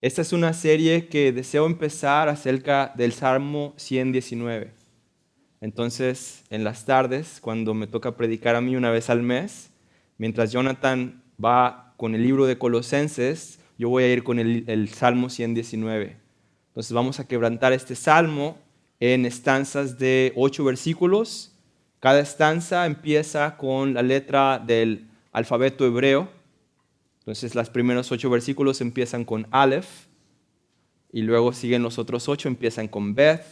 Esta es una serie que deseo empezar acerca del Salmo 119. Entonces, en las tardes, cuando me toca predicar a mí una vez al mes, mientras Jonathan va con el libro de Colosenses, yo voy a ir con el Salmo 119. Entonces vamos a quebrantar este salmo en estanzas de 8 versículos. Cada estanza empieza con la letra del alfabeto hebreo. Entonces los primeros 8 versículos empiezan con Aleph, y luego siguen los otros 8, empiezan con Beth,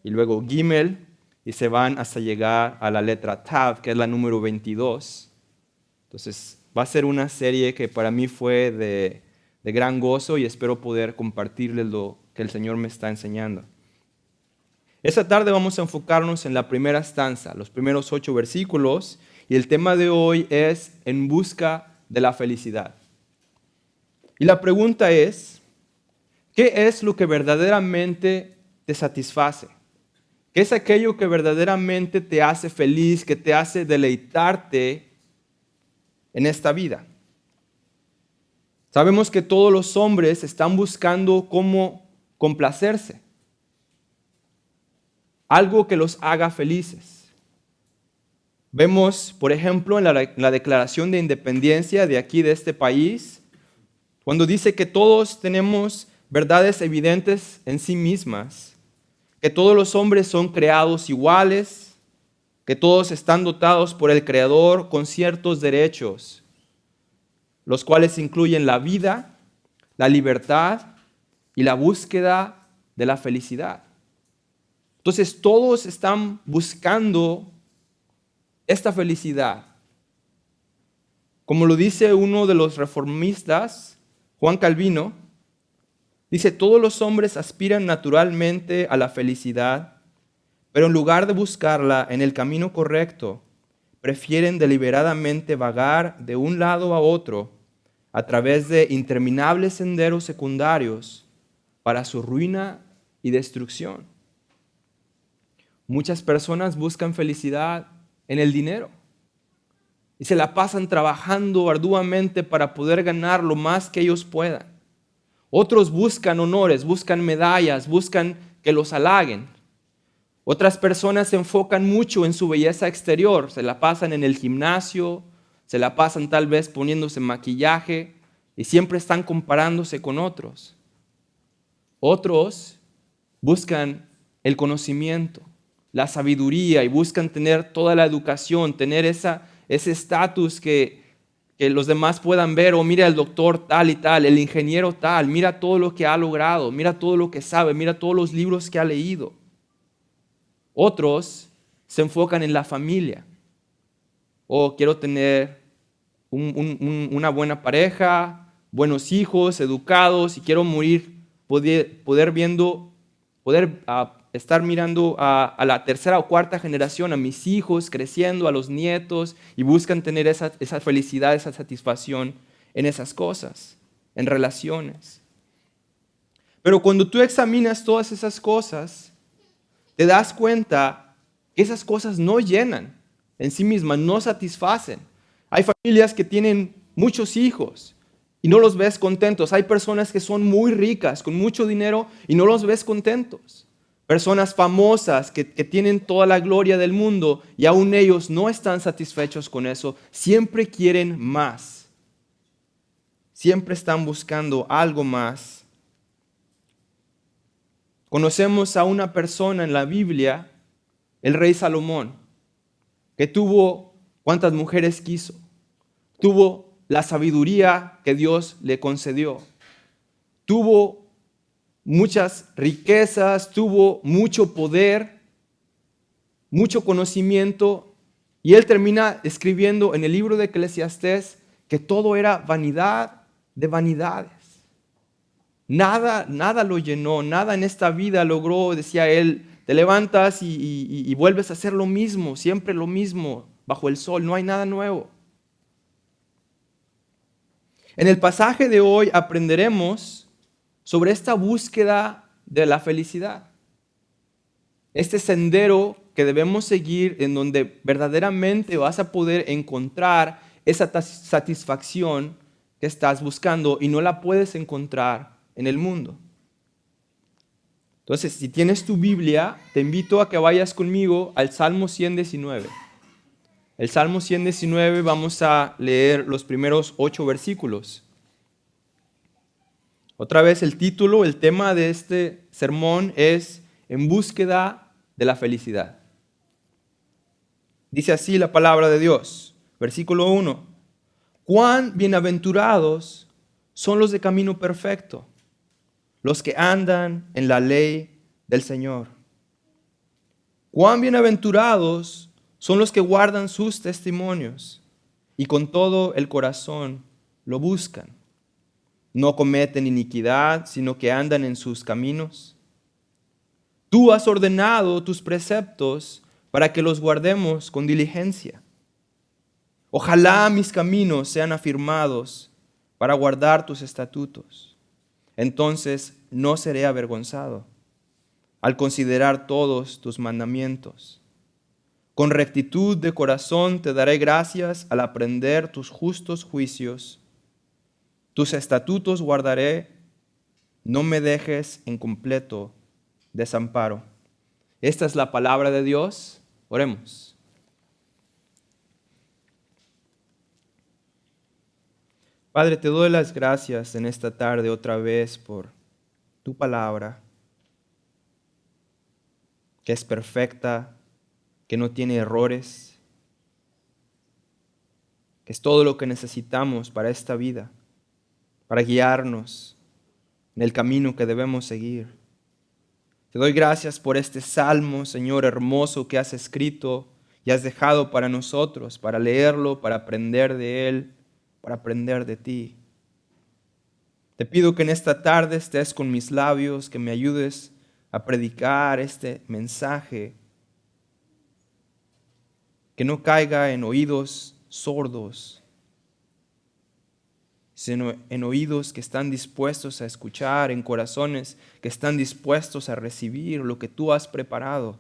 y luego Gimel, y se van hasta llegar a la letra Tav, que es la número 22. Entonces va a ser una serie que para mí fue de gran gozo y espero poder compartirles lo que el Señor me está enseñando. Esta tarde vamos a enfocarnos en la primera estanza, los primeros 8 versículos, y el tema de hoy es en busca de la felicidad. Y la pregunta es, ¿qué es lo que verdaderamente te satisface? ¿Qué es aquello que verdaderamente te hace feliz, que te hace deleitarte en esta vida? Sabemos que todos los hombres están buscando cómo complacerse, algo que los haga felices. Vemos, por ejemplo, en la Declaración de Independencia de aquí, de este país, cuando dice que todos tenemos verdades evidentes en sí mismas, que todos los hombres son creados iguales, que todos están dotados por el Creador con ciertos derechos, los cuales incluyen la vida, la libertad y la búsqueda de la felicidad. Entonces todos están buscando esta felicidad. Como lo dice uno de los reformistas, Juan Calvino, dice, todos los hombres aspiran naturalmente a la felicidad, pero en lugar de buscarla en el camino correcto, prefieren deliberadamente vagar de un lado a otro a través de interminables senderos secundarios para su ruina y destrucción. Muchas personas buscan felicidad en el dinero y se la pasan trabajando arduamente para poder ganar lo más que ellos puedan. Otros buscan honores, buscan medallas, buscan que los halaguen. Otras personas se enfocan mucho en su belleza exterior, se la pasan en el gimnasio, se la pasan tal vez poniéndose maquillaje y siempre están comparándose con otros. Otros buscan el conocimiento, la sabiduría y buscan tener toda la educación, tener ese estatus que los demás puedan ver, o mira el doctor tal y tal, el ingeniero tal, mira todo lo que ha logrado, mira todo lo que sabe, mira todos los libros que ha leído. Otros se enfocan en la familia. Quiero tener una buena pareja, buenos hijos, educados, y quiero morir, poder estar mirando a la tercera o cuarta generación, a mis hijos creciendo, a los nietos, y buscan tener esa felicidad, esa satisfacción en esas cosas, en relaciones. Pero cuando tú examinas todas esas cosas, te das cuenta que esas cosas no llenan en sí mismas, no satisfacen. Hay familias que tienen muchos hijos y no los ves contentos. Hay personas que son muy ricas, con mucho dinero, y no los ves contentos. Personas famosas que tienen toda la gloria del mundo y aún ellos no están satisfechos con eso. Siempre quieren más. Siempre están buscando algo más. Conocemos a una persona en la Biblia, el rey Salomón, que tuvo cuantas mujeres quiso. Tuvo la sabiduría que Dios le concedió. Tuvo muchas riquezas, tuvo mucho poder, mucho conocimiento, y él termina escribiendo en el libro de Eclesiastés que todo era vanidad de vanidades. Nada lo llenó, nada en esta vida logró, decía él, te levantas y vuelves a hacer lo mismo, siempre lo mismo, bajo el sol, no hay nada nuevo. En el pasaje de hoy aprenderemos sobre esta búsqueda de la felicidad. Este sendero que debemos seguir, en donde verdaderamente vas a poder encontrar esa satisfacción que estás buscando, y no la puedes encontrar en el mundo. Entonces, si tienes tu Biblia, te invito a que vayas conmigo al Salmo 119. El Salmo 119 vamos a leer los primeros 8 versículos. Otra vez el título, el tema de este sermón es En búsqueda de la felicidad. Dice así la palabra de Dios, versículo 1. Cuán bienaventurados son los de camino perfecto, los que andan en la ley del Señor. Cuán bienaventurados son los que guardan sus testimonios y con todo el corazón lo buscan. No cometen iniquidad, sino que andan en sus caminos. Tú has ordenado tus preceptos para que los guardemos con diligencia. Ojalá mis caminos sean afirmados para guardar tus estatutos. Entonces no seré avergonzado al considerar todos tus mandamientos. Con rectitud de corazón te daré gracias al aprender tus justos juicios. Tus estatutos guardaré, no me dejes en completo desamparo. Esta es la palabra de Dios. Oremos. Padre, te doy las gracias en esta tarde otra vez por tu palabra, que es perfecta, que no tiene errores, que es todo lo que necesitamos para esta vida, para guiarnos en el camino que debemos seguir. Te doy gracias por este salmo, Señor, hermoso que has escrito y has dejado para nosotros, para leerlo, para aprender de él, para aprender de ti. Te pido que en esta tarde estés con mis labios, que me ayudes a predicar este mensaje, que no caiga en oídos sordos, sino en oídos que están dispuestos a escuchar, en corazones que están dispuestos a recibir lo que tú has preparado.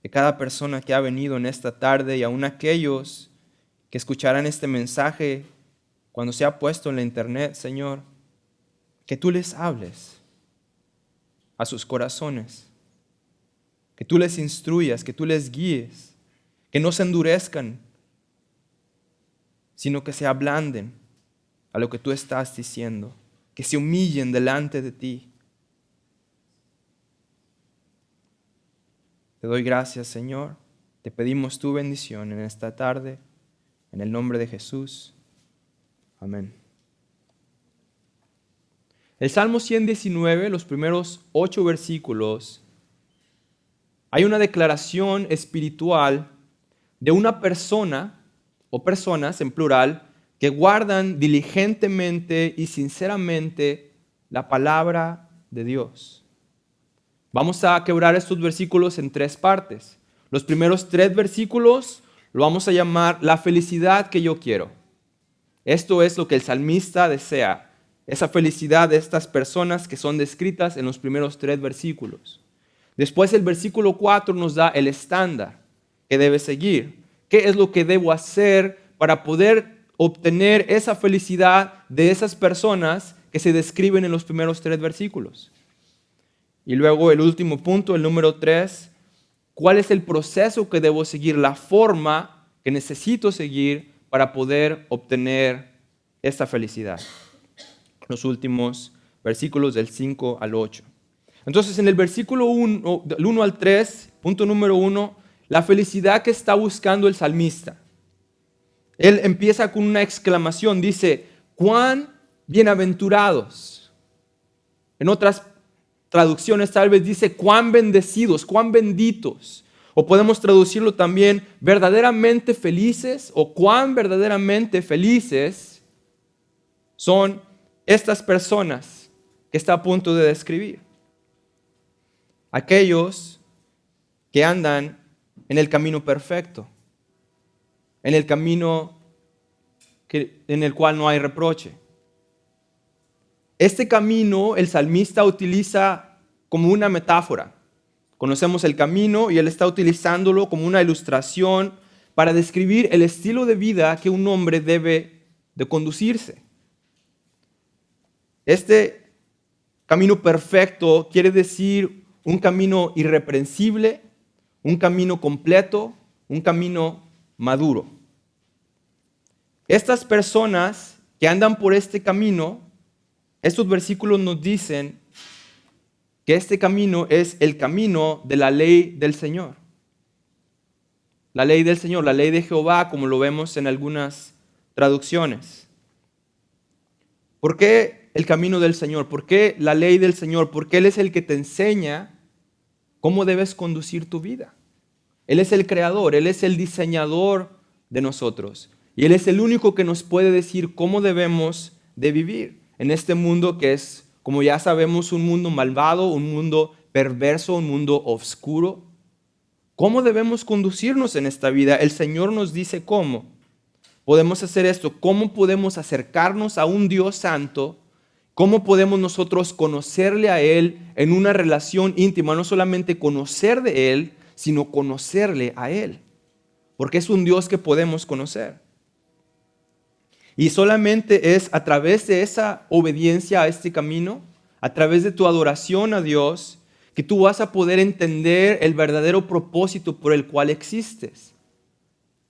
De cada persona que ha venido en esta tarde y aún aquellos que escucharán este mensaje cuando sea puesto en la internet, Señor, que tú les hables a sus corazones, que tú les instruyas, que tú les guíes, que no se endurezcan, sino que se ablanden a lo que tú estás diciendo, que se humillen delante de ti. Te doy gracias, Señor. Te pedimos tu bendición en esta tarde, en el nombre de Jesús. Amén. El Salmo 119, los primeros 8 versículos, hay una declaración espiritual de una persona o personas en plural que guardan diligentemente y sinceramente la palabra de Dios. Vamos a quebrar estos versículos en 3 partes. Los primeros 3 versículos lo vamos a llamar la felicidad que yo quiero. Esto es lo que el salmista desea, esa felicidad de estas personas que son descritas en los primeros 3 versículos. Después el versículo 4 nos da el estándar que debe seguir. ¿Qué es lo que debo hacer para poder obtener esa felicidad de esas personas que se describen en los primeros 3 versículos? Y luego el último punto, el número 3, ¿cuál es el proceso que debo seguir, la forma que necesito seguir para poder obtener esta felicidad? Los últimos versículos del 5 al 8. Entonces, en el versículo 1, del 1 al 3, punto número 1, la felicidad que está buscando el salmista. Él empieza con una exclamación, dice, cuán bienaventurados. En otras traducciones tal vez dice, cuán bendecidos, cuán benditos. O podemos traducirlo también, verdaderamente felices o cuán verdaderamente felices son estas personas que está a punto de describir. Aquellos que andan en el camino perfecto, en el camino en el cual no hay reproche. Este camino el salmista utiliza como una metáfora. Conocemos el camino y él está utilizándolo como una ilustración para describir el estilo de vida que un hombre debe de conducirse. Este camino perfecto quiere decir un camino irreprensible, un camino completo, un camino maduro. Estas personas que andan por este camino, estos versículos nos dicen que este camino es el camino de la ley del Señor. La ley del Señor, la ley de Jehová, como lo vemos en algunas traducciones. ¿Por qué el camino del Señor? ¿Por qué la ley del Señor? Porque Él es el que te enseña cómo debes conducir tu vida. Él es el creador, Él es el diseñador de nosotros. Y Él es el único que nos puede decir cómo debemos de vivir en este mundo que es, como ya sabemos, un mundo malvado, un mundo perverso, un mundo oscuro. ¿Cómo debemos conducirnos en esta vida? El Señor nos dice cómo podemos hacer esto, cómo podemos acercarnos a un Dios santo, cómo podemos nosotros conocerle a Él en una relación íntima, no solamente conocer de Él, sino conocerle a Él, porque es un Dios que podemos conocer. Y solamente es a través de esa obediencia a este camino, a través de tu adoración a Dios, que tú vas a poder entender el verdadero propósito por el cual existes.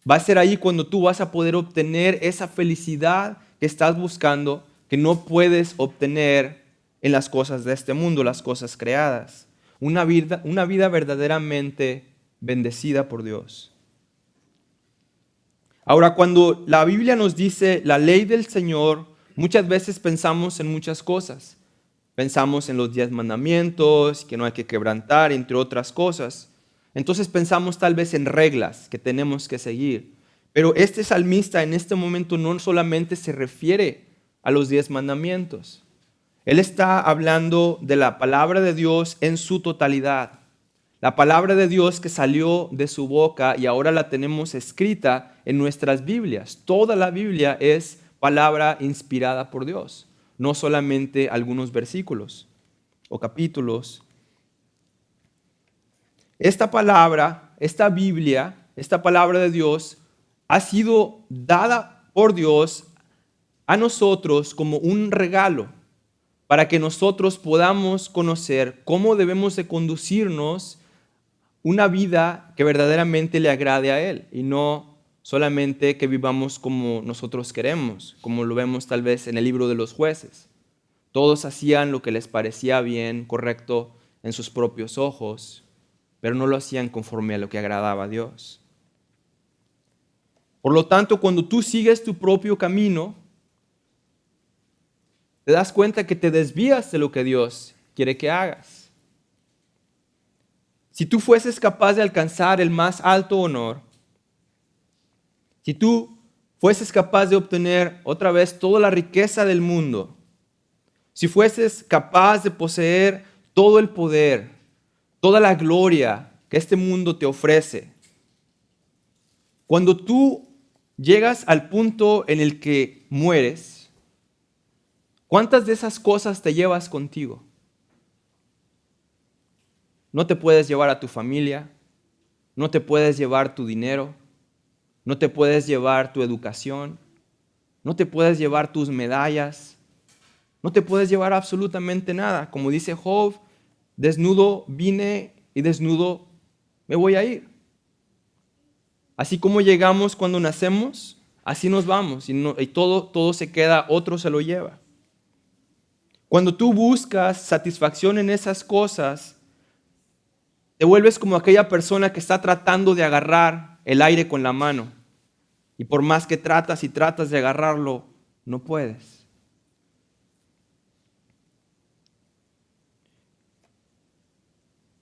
Va a ser ahí cuando tú vas a poder obtener esa felicidad que estás buscando, que no puedes obtener en las cosas de este mundo, las cosas creadas. Una vida verdaderamente bendecida por Dios. Ahora, cuando la Biblia nos dice la ley del Señor, muchas veces pensamos en muchas cosas. Pensamos en los 10 mandamientos, que no hay que quebrantar, entre otras cosas. Entonces pensamos tal vez en reglas que tenemos que seguir. Pero este salmista en este momento no solamente se refiere a los 10 mandamientos. Él está hablando de la palabra de Dios en su totalidad. La palabra de Dios que salió de su boca y ahora la tenemos escrita en nuestras Biblias. Toda la Biblia es palabra inspirada por Dios, no solamente algunos versículos o capítulos. Esta palabra, esta Biblia, esta palabra de Dios ha sido dada por Dios a nosotros como un regalo para que nosotros podamos conocer cómo debemos de conducirnos una vida que verdaderamente le agrade a Él y no solamente que vivamos como nosotros queremos, como lo vemos tal vez en el libro de los jueces. Todos hacían lo que les parecía bien, correcto en sus propios ojos, pero no lo hacían conforme a lo que agradaba a Dios. Por lo tanto, cuando tú sigues tu propio camino, te das cuenta que te desvías de lo que Dios quiere que hagas. Si tú fueses capaz de alcanzar el más alto honor, si tú fueses capaz de obtener otra vez toda la riqueza del mundo, si fueses capaz de poseer todo el poder, toda la gloria que este mundo te ofrece, cuando tú llegas al punto en el que mueres, ¿cuántas de esas cosas te llevas contigo? No te puedes llevar a tu familia, no te puedes llevar tu dinero, no te puedes llevar tu educación, no te puedes llevar tus medallas, no te puedes llevar absolutamente nada. Como dice Job, desnudo vine y desnudo me voy a ir. Así como llegamos cuando nacemos, así nos vamos y todo se queda, otro se lo lleva. Cuando tú buscas satisfacción en esas cosas, te vuelves como aquella persona que está tratando de agarrar el aire con la mano. Y por más que tratas y tratas de agarrarlo, no puedes.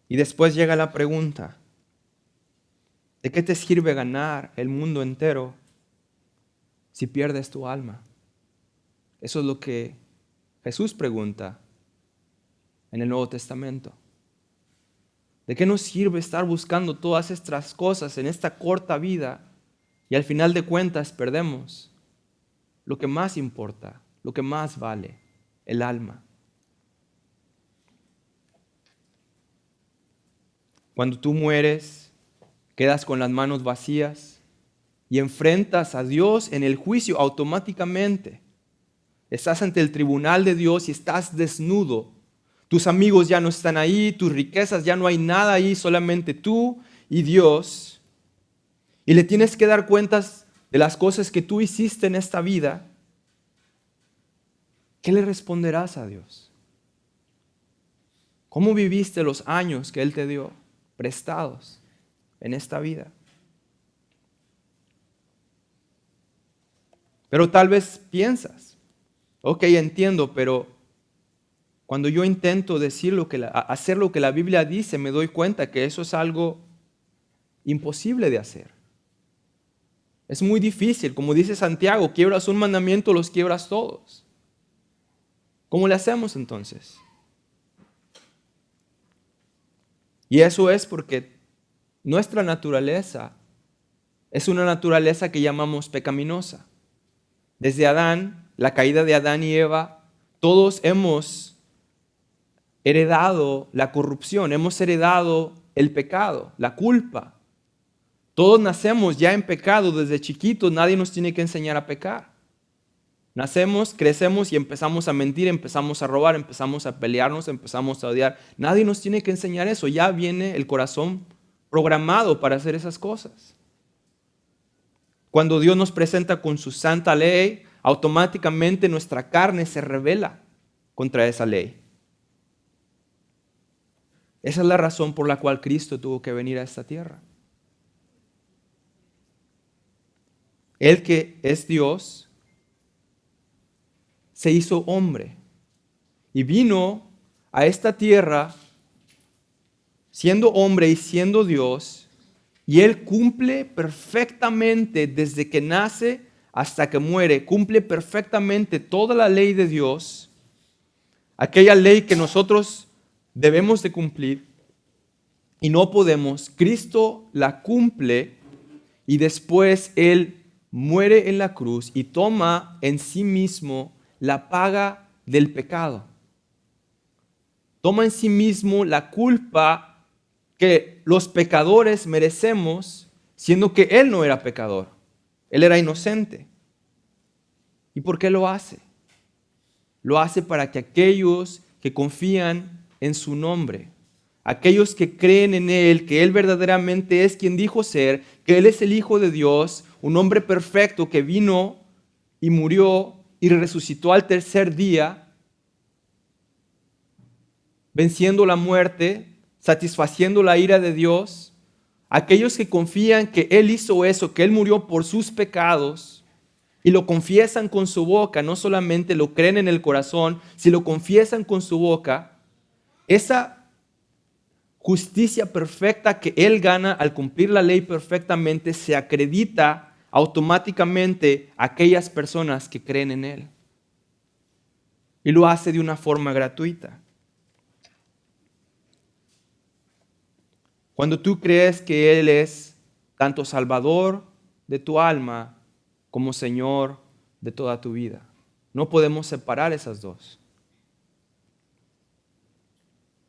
Y después llega la pregunta, ¿de qué te sirve ganar el mundo entero si pierdes tu alma? Eso es lo que Jesús pregunta en el Nuevo Testamento. ¿De qué nos sirve estar buscando todas estas cosas en esta corta vida y al final de cuentas perdemos lo que más importa, lo que más vale, el alma? Cuando tú mueres, quedas con las manos vacías y enfrentas a Dios en el juicio automáticamente. Estás ante el tribunal de Dios y estás desnudo. Tus amigos ya no están ahí, tus riquezas, ya no hay nada ahí, solamente tú y Dios. Y le tienes que dar cuentas de las cosas que tú hiciste en esta vida. ¿Qué le responderás a Dios? ¿Cómo viviste los años que Él te dio prestados en esta vida? Pero tal vez piensas, ok, entiendo, pero cuando yo intento hacer lo que la Biblia dice, me doy cuenta que eso es algo imposible de hacer. Es muy difícil. Como dice Santiago, quiebras un mandamiento, los quiebras todos. ¿Cómo le hacemos entonces? Y eso es porque nuestra naturaleza es una naturaleza que llamamos pecaminosa. Desde Adán, la caída de Adán y Eva, todos hemos heredado la corrupción, hemos heredado el pecado, la culpa. Todos nacemos ya en pecado desde chiquitos, nadie nos tiene que enseñar a pecar. Nacemos, crecemos y empezamos a mentir, empezamos a robar, empezamos a pelearnos, empezamos a odiar. Nadie nos tiene que enseñar eso, ya viene el corazón programado para hacer esas cosas. Cuando Dios nos presenta con su santa ley, automáticamente nuestra carne se rebela contra esa ley. Esa es la razón por la cual Cristo tuvo que venir a esta tierra. Él que es Dios, se hizo hombre y vino a esta tierra siendo hombre y siendo Dios, y Él cumple perfectamente desde que nace hasta que muere, cumple perfectamente toda la ley de Dios, aquella ley que nosotros debemos de cumplir y no podemos. Cristo la cumple y después Él muere en la cruz y toma en sí mismo la paga del pecado. Toma en sí mismo la culpa que los pecadores merecemos, siendo que Él no era pecador. Él era inocente. ¿Y por qué lo hace? Lo hace para que aquellos que confían en su nombre, aquellos que creen en Él, que Él verdaderamente es quien dijo ser, que Él es el Hijo de Dios, un hombre perfecto que vino y murió y resucitó al tercer día, venciendo la muerte, satisfaciendo la ira de Dios. Aquellos que confían que Él hizo eso, que Él murió por sus pecados y lo confiesan con su boca, no solamente lo creen en el corazón, si lo confiesan con su boca, esa justicia perfecta que Él gana al cumplir la ley perfectamente se acredita automáticamente a aquellas personas que creen en Él. Y lo hace de una forma gratuita. Cuando tú crees que Él es tanto Salvador de tu alma como Señor de toda tu vida, no podemos separar esas dos.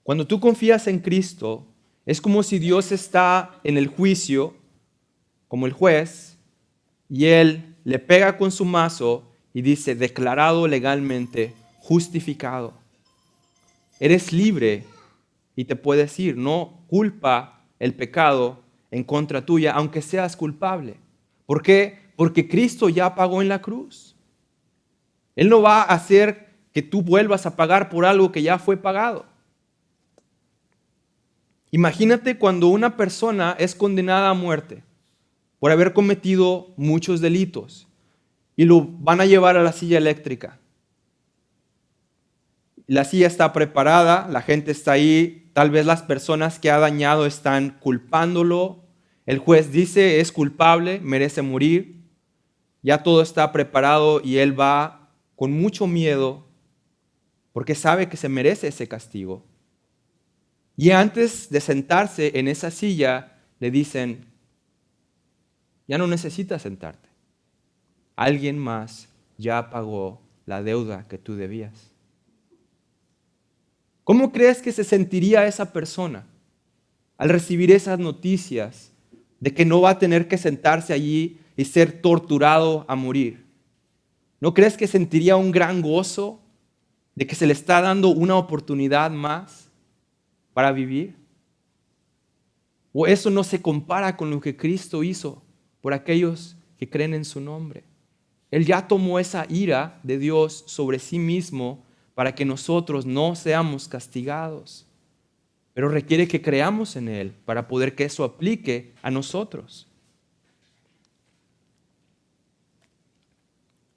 Cuando tú confías en Cristo, es como si Dios está en el juicio, como el juez, y Él le pega con su mazo y dice, declarado legalmente, justificado. Eres libre y te puedes ir, no culpa el pecado en contra tuya, aunque seas culpable. ¿Por qué? Porque Cristo ya pagó en la cruz. Él no va a hacer que tú vuelvas a pagar por algo que ya fue pagado. Imagínate cuando una persona es condenada a muerte por haber cometido muchos delitos y lo van a llevar a la silla eléctrica. La silla está preparada, la gente está ahí, tal vez las personas que ha dañado están culpándolo. El juez dice es culpable, merece morir. Ya todo está preparado y él va con mucho miedo porque sabe que se merece ese castigo. Y antes de sentarse en esa silla, le dicen, ya no necesitas sentarte. Alguien más ya pagó la deuda que tú debías. ¿Cómo crees que se sentiría esa persona al recibir esas noticias de que no va a tener que sentarse allí y ser torturado a morir? ¿No crees que sentiría un gran gozo de que se le está dando una oportunidad más para vivir? ¿O eso no se compara con lo que Cristo hizo por aquellos que creen en su nombre? Él ya tomó esa ira de Dios sobre sí mismo para que nosotros no seamos castigados. Pero requiere que creamos en Él para poder que eso aplique a nosotros.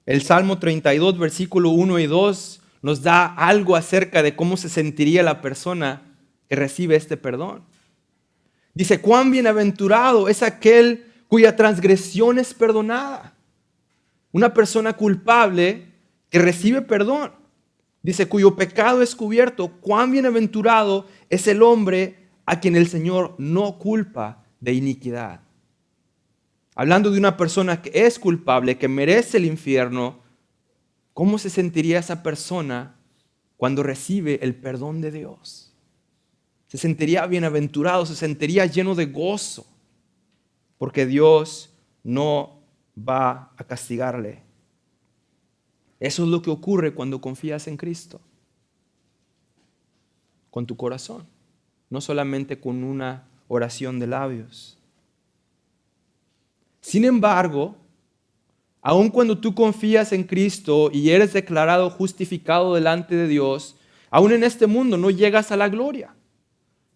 El Salmo 32, versículo 1 y 2 nos da algo acerca de cómo se sentiría la persona que recibe este perdón. Dice, cuán bienaventurado es aquel cuya transgresión es perdonada. Una persona culpable que recibe perdón. Dice, cuyo pecado es cubierto. Cuán bienaventurado es el hombre a quien el Señor no culpa de iniquidad. Hablando de una persona que es culpable, que merece el infierno, ¿cómo se sentiría esa persona cuando recibe el perdón de Dios? Se sentiría bienaventurado, se sentiría lleno de gozo, porque Dios no va a castigarle. Eso es lo que ocurre cuando confías en Cristo, con tu corazón, no solamente con una oración de labios. Sin embargo, aun cuando tú confías en Cristo y eres declarado justificado delante de Dios, aún en este mundo no llegas a la gloria.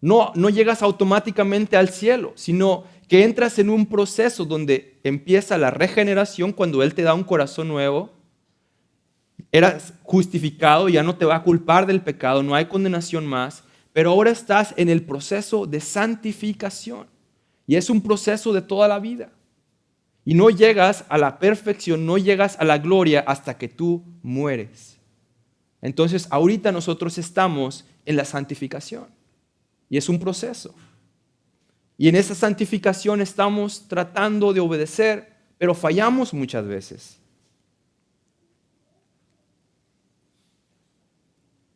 No llegas automáticamente al cielo, sino que entras en un proceso donde empieza la regeneración cuando Él te da un corazón nuevo. Eras justificado, ya no te va a culpar del pecado, no hay condenación más, pero ahora estás en el proceso de santificación. Y es un proceso de toda la vida. Y no llegas a la perfección, no llegas a la gloria hasta que tú mueres. Entonces, ahorita nosotros estamos en la santificación. Y es un proceso. Y en esa santificación estamos tratando de obedecer, pero fallamos muchas veces.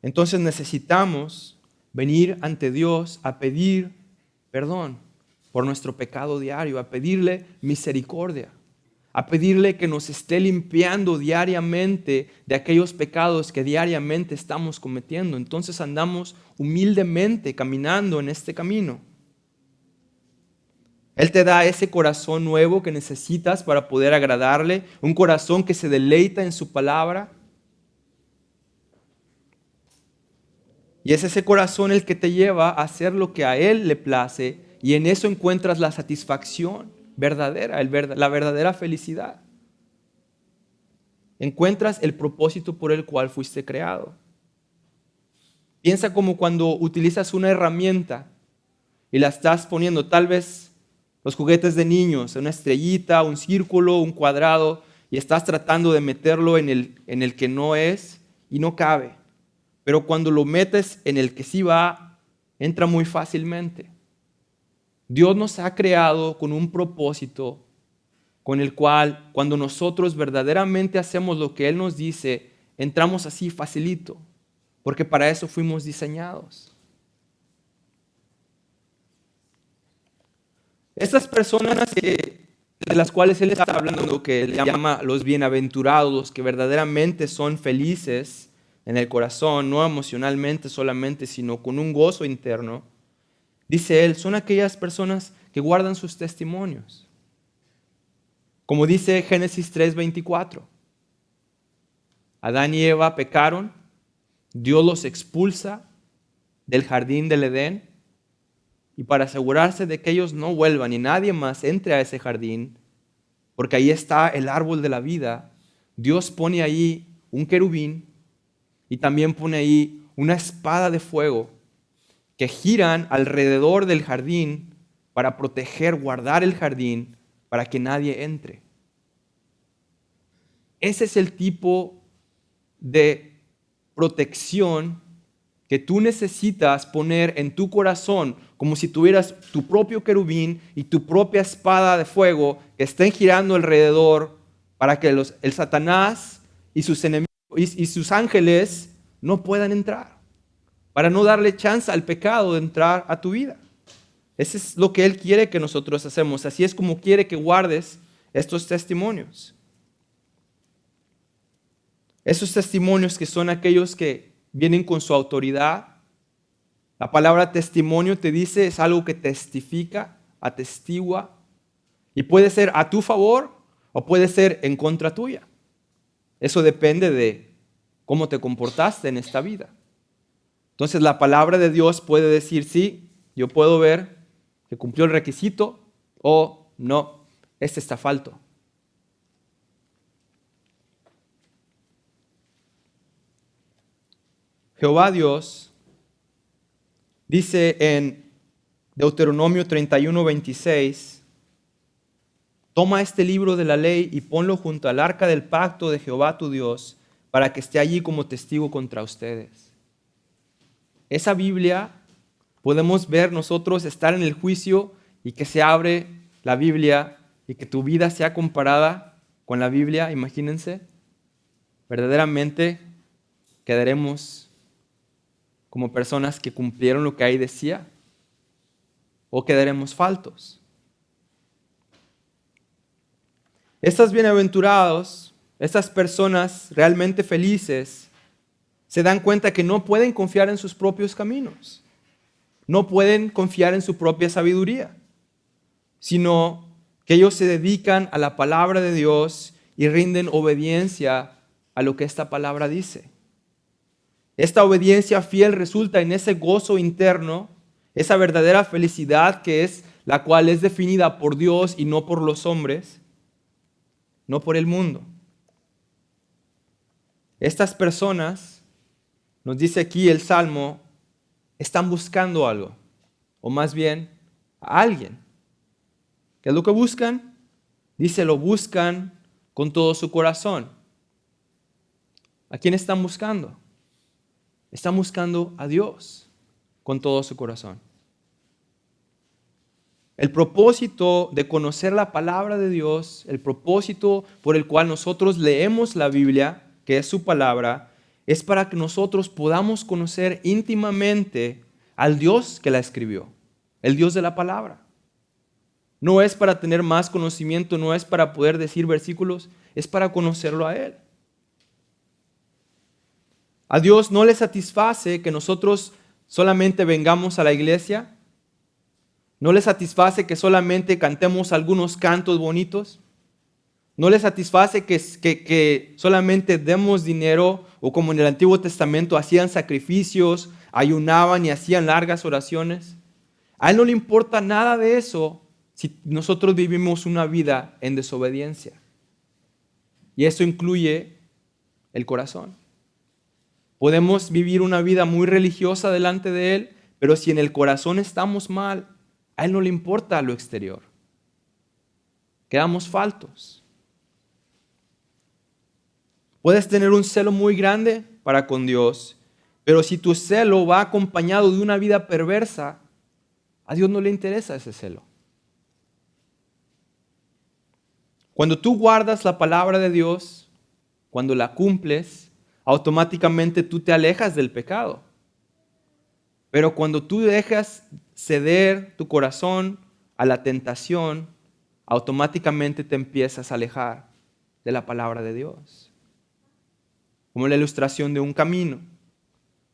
Entonces necesitamos venir ante Dios a pedir perdón por nuestro pecado diario, a pedirle misericordia, a pedirle que nos esté limpiando diariamente de aquellos pecados que diariamente estamos cometiendo. Entonces andamos humildemente caminando en este camino. Él te da ese corazón nuevo que necesitas para poder agradarle, un corazón que se deleita en su palabra. Y es ese corazón el que te lleva a hacer lo que a Él le place, y en eso encuentras la satisfacción verdadera, la verdadera felicidad. Encuentras el propósito por el cual fuiste creado. Piensa como cuando utilizas una herramienta y la estás poniendo, tal vez los juguetes de niños, una estrellita, un círculo, un cuadrado, y estás tratando de meterlo en el que no es y no cabe. Pero cuando lo metes en el que sí va, entra muy fácilmente. Dios nos ha creado con un propósito con el cual, cuando nosotros verdaderamente hacemos lo que Él nos dice, entramos así facilito, porque para eso fuimos diseñados. Estas personas de las cuales Él está hablando, que Él llama los bienaventurados, los que verdaderamente son felices en el corazón, no emocionalmente solamente, sino con un gozo interno, dice Él, son aquellas personas que guardan sus testimonios. Como dice Génesis 3:24, Adán y Eva pecaron, Dios los expulsa del jardín del Edén, y para asegurarse de que ellos no vuelvan y nadie más entre a ese jardín, porque ahí está el árbol de la vida, Dios pone ahí un querubín y también pone ahí una espada de fuego que giran alrededor del jardín para proteger, guardar el jardín, para que nadie entre. Ese es el tipo de protección que tú necesitas poner en tu corazón, como si tuvieras tu propio querubín y tu propia espada de fuego que estén girando alrededor para que el Satanás y sus enemigos y sus ángeles no puedan entrar, para no darle chance al pecado de entrar a tu vida. Eso es lo que Él quiere que nosotros hacemos. Así es como quiere que guardes estos testimonios. Esos testimonios que son aquellos que vienen con su autoridad. La palabra testimonio te dice es algo que testifica, atestigua, y puede ser a tu favor o puede ser en contra tuya. Eso depende de cómo te comportaste en esta vida. Entonces la palabra de Dios puede decir, sí, yo puedo ver que cumplió el requisito, o no, este está falto. Jehová Dios dice en Deuteronomio 31:26, toma este libro de la ley y ponlo junto al arca del pacto de Jehová tu Dios, para que esté allí como testigo contra ustedes. Esa Biblia podemos ver nosotros estar en el juicio y que se abre la Biblia y que tu vida sea comparada con la Biblia, imagínense. Verdaderamente quedaremos como personas que cumplieron lo que ahí decía, o quedaremos faltos. Estas bienaventurados, estas personas realmente felices, se dan cuenta que no pueden confiar en sus propios caminos, no pueden confiar en su propia sabiduría, sino que ellos se dedican a la palabra de Dios y rinden obediencia a lo que esta palabra dice. Esta obediencia fiel resulta en ese gozo interno, esa verdadera felicidad que es la cual es definida por Dios y no por los hombres, no por el mundo. Estas personas, nos dice aquí el Salmo, están buscando algo, o más bien a alguien. ¿Qué es lo que buscan? Dice, lo buscan con todo su corazón. ¿A quién están buscando? Están buscando a Dios con todo su corazón. El propósito de conocer la palabra de Dios, el propósito por el cual nosotros leemos la Biblia, que es su palabra, es para que nosotros podamos conocer íntimamente al Dios que la escribió, el Dios de la palabra. No es para tener más conocimiento, no es para poder decir versículos, es para conocerlo a Él. A Dios no le satisface que nosotros solamente vengamos a la iglesia. No le satisface que solamente cantemos algunos cantos bonitos. No le satisface que solamente demos dinero, o como en el Antiguo Testamento hacían sacrificios, ayunaban y hacían largas oraciones. A Él no le importa nada de eso si nosotros vivimos una vida en desobediencia. Y eso incluye el corazón. Podemos vivir una vida muy religiosa delante de Él, pero si en el corazón estamos mal, a Él no le importa lo exterior. Quedamos faltos. Puedes tener un celo muy grande para con Dios, pero si tu celo va acompañado de una vida perversa, a Dios no le interesa ese celo. Cuando tú guardas la palabra de Dios, cuando la cumples, automáticamente tú te alejas del pecado. Pero cuando tú dejas ceder tu corazón a la tentación, automáticamente te empiezas a alejar de la palabra de Dios. Como la ilustración de un camino.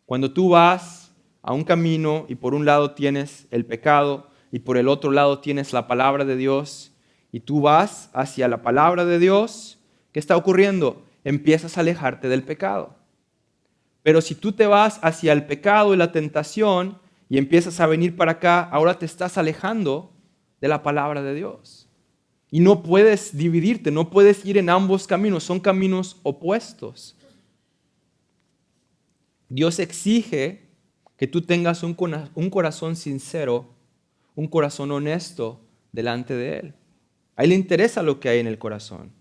Cuando tú vas a un camino y por un lado tienes el pecado y por el otro lado tienes la palabra de Dios, y tú vas hacia la palabra de Dios, ¿qué está ocurriendo? Empiezas a alejarte del pecado. Pero si tú te vas hacia el pecado y la tentación y empiezas a venir para acá, ahora te estás alejando de la palabra de Dios. Y no puedes dividirte, no puedes ir en ambos caminos, son caminos opuestos. Dios exige que tú tengas un corazón sincero, un corazón honesto delante de Él. A Él le interesa lo que hay en el corazón.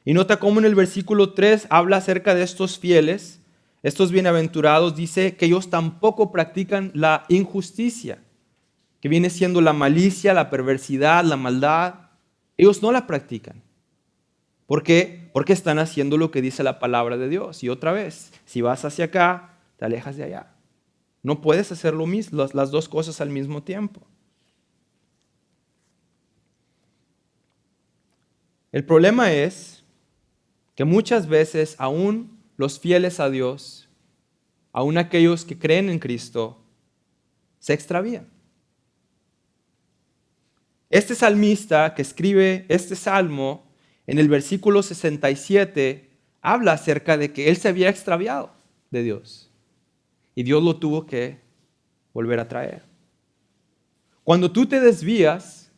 Y nota cómo en el versículo 3 habla acerca de estos fieles, estos bienaventurados, dice que ellos tampoco practican la injusticia, que viene siendo la malicia, la perversidad, la maldad. Ellos no la practican. ¿Por qué? Porque están haciendo lo que dice la palabra de Dios. Y otra vez, si vas hacia acá, te alejas de allá. No puedes hacer lo mismo, las dos cosas al mismo tiempo. El problema es que muchas veces aún los fieles a Dios, aún aquellos que creen en Cristo, se extravían. Este salmista que escribe este salmo, en el versículo 67, habla acerca de que él se había extraviado de Dios y Dios lo tuvo que volver a traer. Cuando tú te desvías,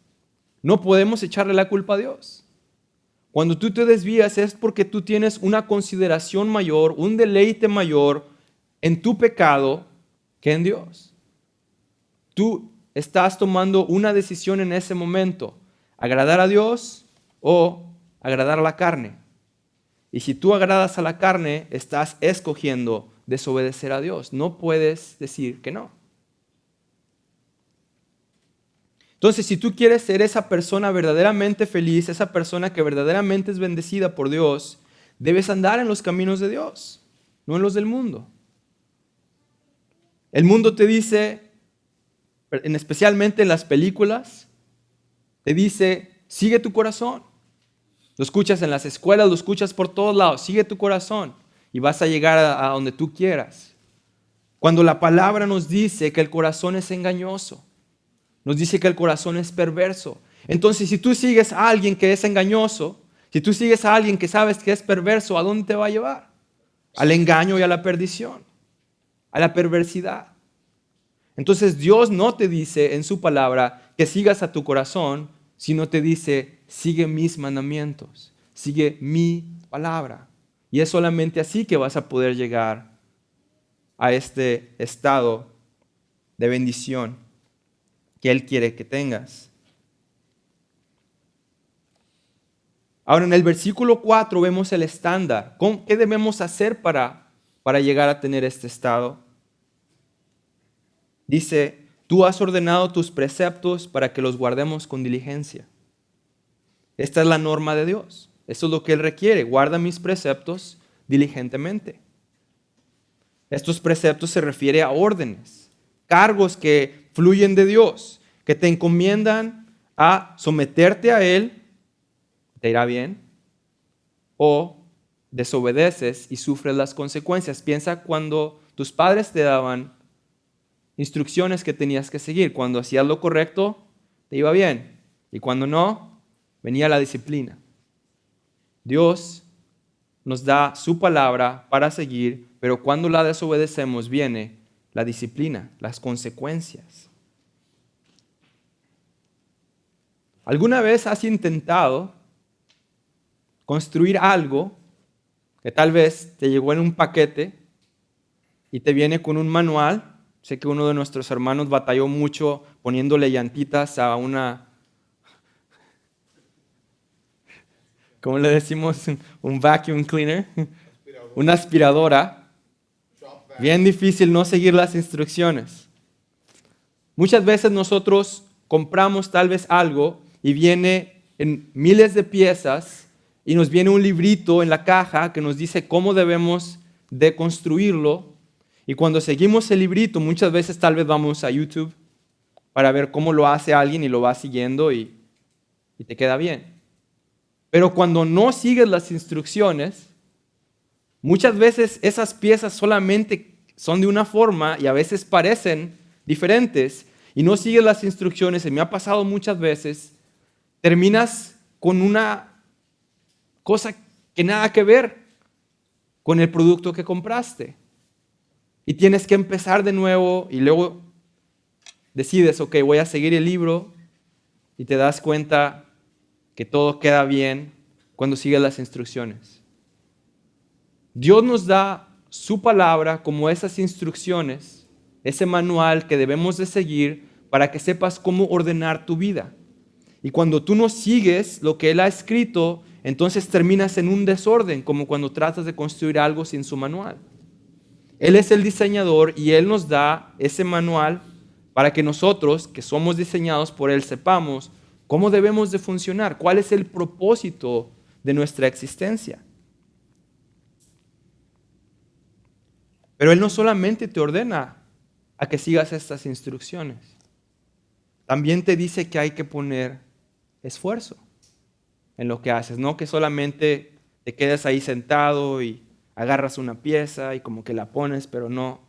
no podemos echarle la culpa a Dios. Cuando tú te desvías es porque tú tienes una consideración mayor, un deleite mayor en tu pecado que en Dios. Tú estás tomando una decisión en ese momento, agradar a Dios o agradar a la carne. Y si tú agradas a la carne, estás escogiendo desobedecer a Dios. No puedes decir que no. Entonces, si tú quieres ser esa persona verdaderamente feliz, esa persona que verdaderamente es bendecida por Dios, debes andar en los caminos de Dios, no en los del mundo. El mundo te dice, especialmente en las películas, te dice, sigue tu corazón. Lo escuchas en las escuelas, lo escuchas por todos lados, sigue tu corazón y vas a llegar a donde tú quieras. Cuando la palabra nos dice que el corazón es engañoso, nos dice que el corazón es perverso. Entonces, si tú sigues a alguien que es engañoso, si tú sigues a alguien que sabes que es perverso, ¿a dónde te va a llevar? Al engaño y a la perdición, a la perversidad. Entonces, Dios no te dice en su palabra que sigas a tu corazón, sino te dice, sigue mis mandamientos, sigue mi palabra. Y es solamente así que vas a poder llegar a este estado de bendición que Él quiere que tengas. Ahora en el versículo 4 vemos el estándar. ¿Qué debemos hacer para llegar a tener este estado? Dice, tú has ordenado tus preceptos para que los guardemos con diligencia. Esta es la norma de Dios. Eso es lo que Él requiere. Guarda mis preceptos diligentemente. Estos preceptos se refieren a órdenes, cargos que fluyen de Dios, que te encomiendan a someterte a Él, te irá bien, o desobedeces y sufres las consecuencias. Piensa cuando tus padres te daban instrucciones que tenías que seguir. Cuando hacías lo correcto, te iba bien, y cuando no, venía la disciplina. Dios nos da su palabra para seguir, pero cuando la desobedecemos viene la disciplina, las consecuencias. ¿Alguna vez has intentado construir algo que tal vez te llegó en un paquete y te viene con un manual? Sé que uno de nuestros hermanos batalló mucho poniéndole llantitas a una, ¿cómo le decimos? Un vacuum cleaner, una aspiradora. Bien difícil no seguir las instrucciones. Muchas veces nosotros compramos tal vez algo y viene en miles de piezas y nos viene un librito en la caja que nos dice cómo debemos de construirlo. Y cuando seguimos el librito, muchas veces tal vez vamos a YouTube para ver cómo lo hace alguien y lo vas siguiendo y te queda bien. Pero cuando no sigues las instrucciones, muchas veces esas piezas solamente son de una forma y a veces parecen diferentes y no sigues las instrucciones, y me ha pasado muchas veces, terminas con una cosa que nada que ver con el producto que compraste. Y tienes que empezar de nuevo y luego decides, ok, voy a seguir el libro y te das cuenta que todo queda bien cuando sigues las instrucciones. Dios nos da su palabra como esas instrucciones, ese manual que debemos de seguir para que sepas cómo ordenar tu vida. Y cuando tú no sigues lo que Él ha escrito, entonces terminas en un desorden, como cuando tratas de construir algo sin su manual. Él es el diseñador y Él nos da ese manual para que nosotros, que somos diseñados por Él, sepamos cómo debemos de funcionar, cuál es el propósito de nuestra existencia. Pero Él no solamente te ordena a que sigas estas instrucciones, también te dice que hay que poner esfuerzo en lo que haces, no que solamente te quedas ahí sentado y agarras una pieza y como que la pones, pero no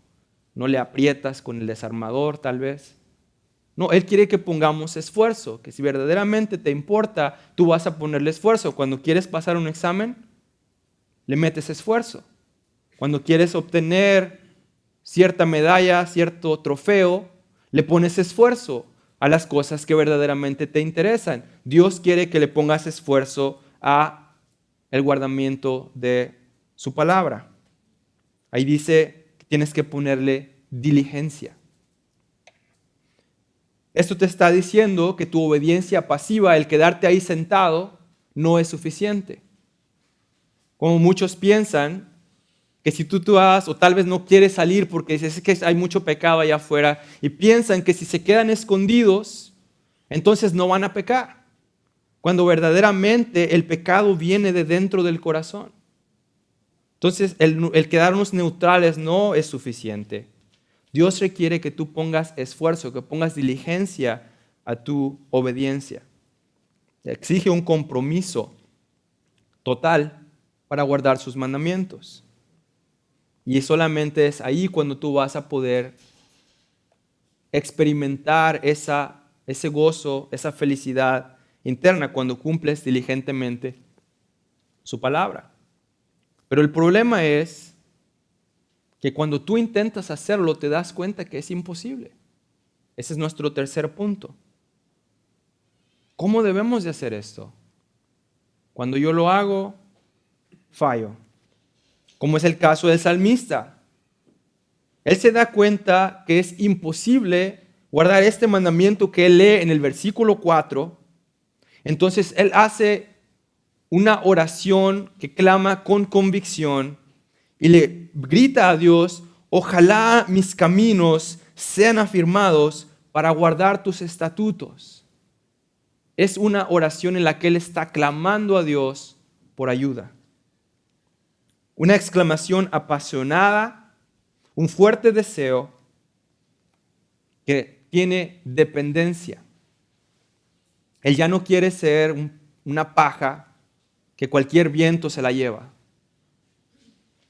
le aprietas con el desarmador tal vez. No, Él quiere que pongamos esfuerzo, que si verdaderamente te importa, tú vas a ponerle esfuerzo. Cuando quieres pasar un examen, le metes esfuerzo. Cuando quieres obtener cierta medalla, cierto trofeo, le pones esfuerzo a las cosas que verdaderamente te interesan. Dios quiere que le pongas esfuerzo a el guardamiento de su palabra. Ahí dice que tienes que ponerle diligencia. Esto te está diciendo que tu obediencia pasiva, el quedarte ahí sentado, no es suficiente. Como muchos piensan que si tú vas o tal vez no quieres salir porque dices que hay mucho pecado allá afuera y piensan que si se quedan escondidos, entonces no van a pecar. Cuando verdaderamente el pecado viene de dentro del corazón. Entonces el quedarnos neutrales no es suficiente. Dios requiere que tú pongas esfuerzo, que pongas diligencia a tu obediencia. Exige un compromiso total para guardar sus mandamientos. Y solamente es ahí cuando tú vas a poder experimentar ese gozo, esa felicidad interna cuando cumples diligentemente su palabra. Pero el problema es que cuando tú intentas hacerlo te das cuenta que es imposible. Ese es nuestro tercer punto. ¿Cómo debemos de hacer esto? Cuando yo lo hago, fallo. Como es el caso del salmista. Él se da cuenta que es imposible guardar este mandamiento que él lee en el versículo 4. Entonces él hace una oración que clama con convicción y le grita a Dios: ojalá mis caminos sean afirmados para guardar tus estatutos. Es una oración en la que él está clamando a Dios por ayuda. Una exclamación apasionada, un fuerte deseo que tiene dependencia. Él ya no quiere ser una paja que cualquier viento se la lleva.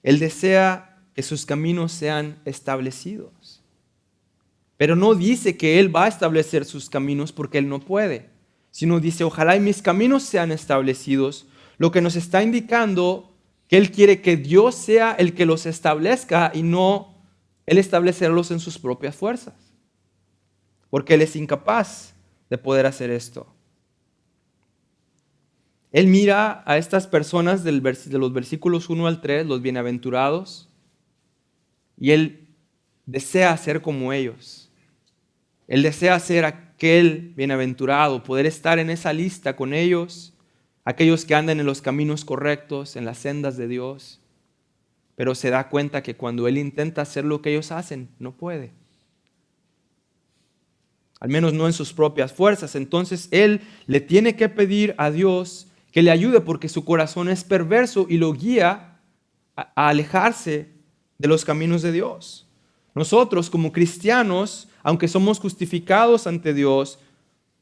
Él desea que sus caminos sean establecidos. Pero no dice que Él va a establecer sus caminos porque Él no puede, sino dice: ojalá y mis caminos sean establecidos, lo que nos está indicando que Él quiere que Dios sea el que los establezca y no Él establecerlos en sus propias fuerzas, porque Él es incapaz de poder hacer esto. Él mira a estas personas de los versículos 1 al 3, los bienaventurados, y Él desea ser como ellos. Él desea ser aquel bienaventurado, poder estar en esa lista con ellos, aquellos que andan en los caminos correctos, en las sendas de Dios. Pero se da cuenta que cuando Él intenta hacer lo que ellos hacen, no puede. Al menos no en sus propias fuerzas. Entonces Él le tiene que pedir a Dios que le ayude porque su corazón es perverso y lo guía a alejarse de los caminos de Dios. Nosotros como cristianos, aunque somos justificados ante Dios,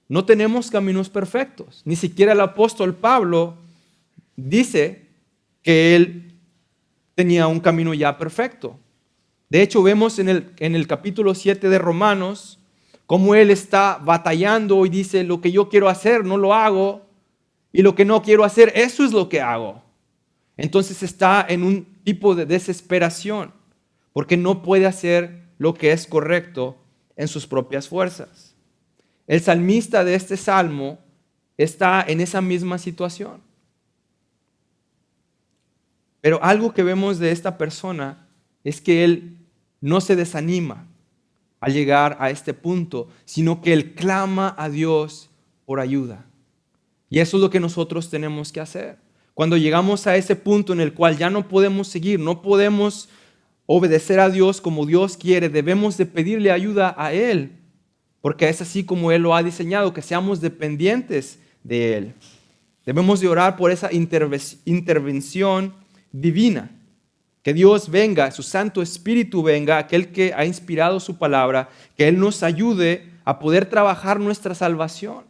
no tenemos caminos perfectos. Ni siquiera el apóstol Pablo dice que él tenía un camino ya perfecto. De hecho, vemos en el capítulo 7 de Romanos cómo él está batallando y dice: lo que yo quiero hacer no lo hago, y lo que no quiero hacer, eso es lo que hago. Entonces está en un tipo de desesperación porque no puede hacer lo que es correcto en sus propias fuerzas. El salmista de este salmo está en esa misma situación. Pero algo que vemos de esta persona es que él no se desanima al llegar a este punto, sino que él clama a Dios por ayuda. Y eso es lo que nosotros tenemos que hacer. Cuando llegamos a ese punto en el cual ya no podemos seguir, no podemos obedecer a Dios como Dios quiere, debemos de pedirle ayuda a Él, porque es así como Él lo ha diseñado, que seamos dependientes de Él. Debemos de orar por esa intervención divina, que Dios venga, su Santo Espíritu venga, aquel que ha inspirado su palabra, que Él nos ayude a poder trabajar nuestra salvación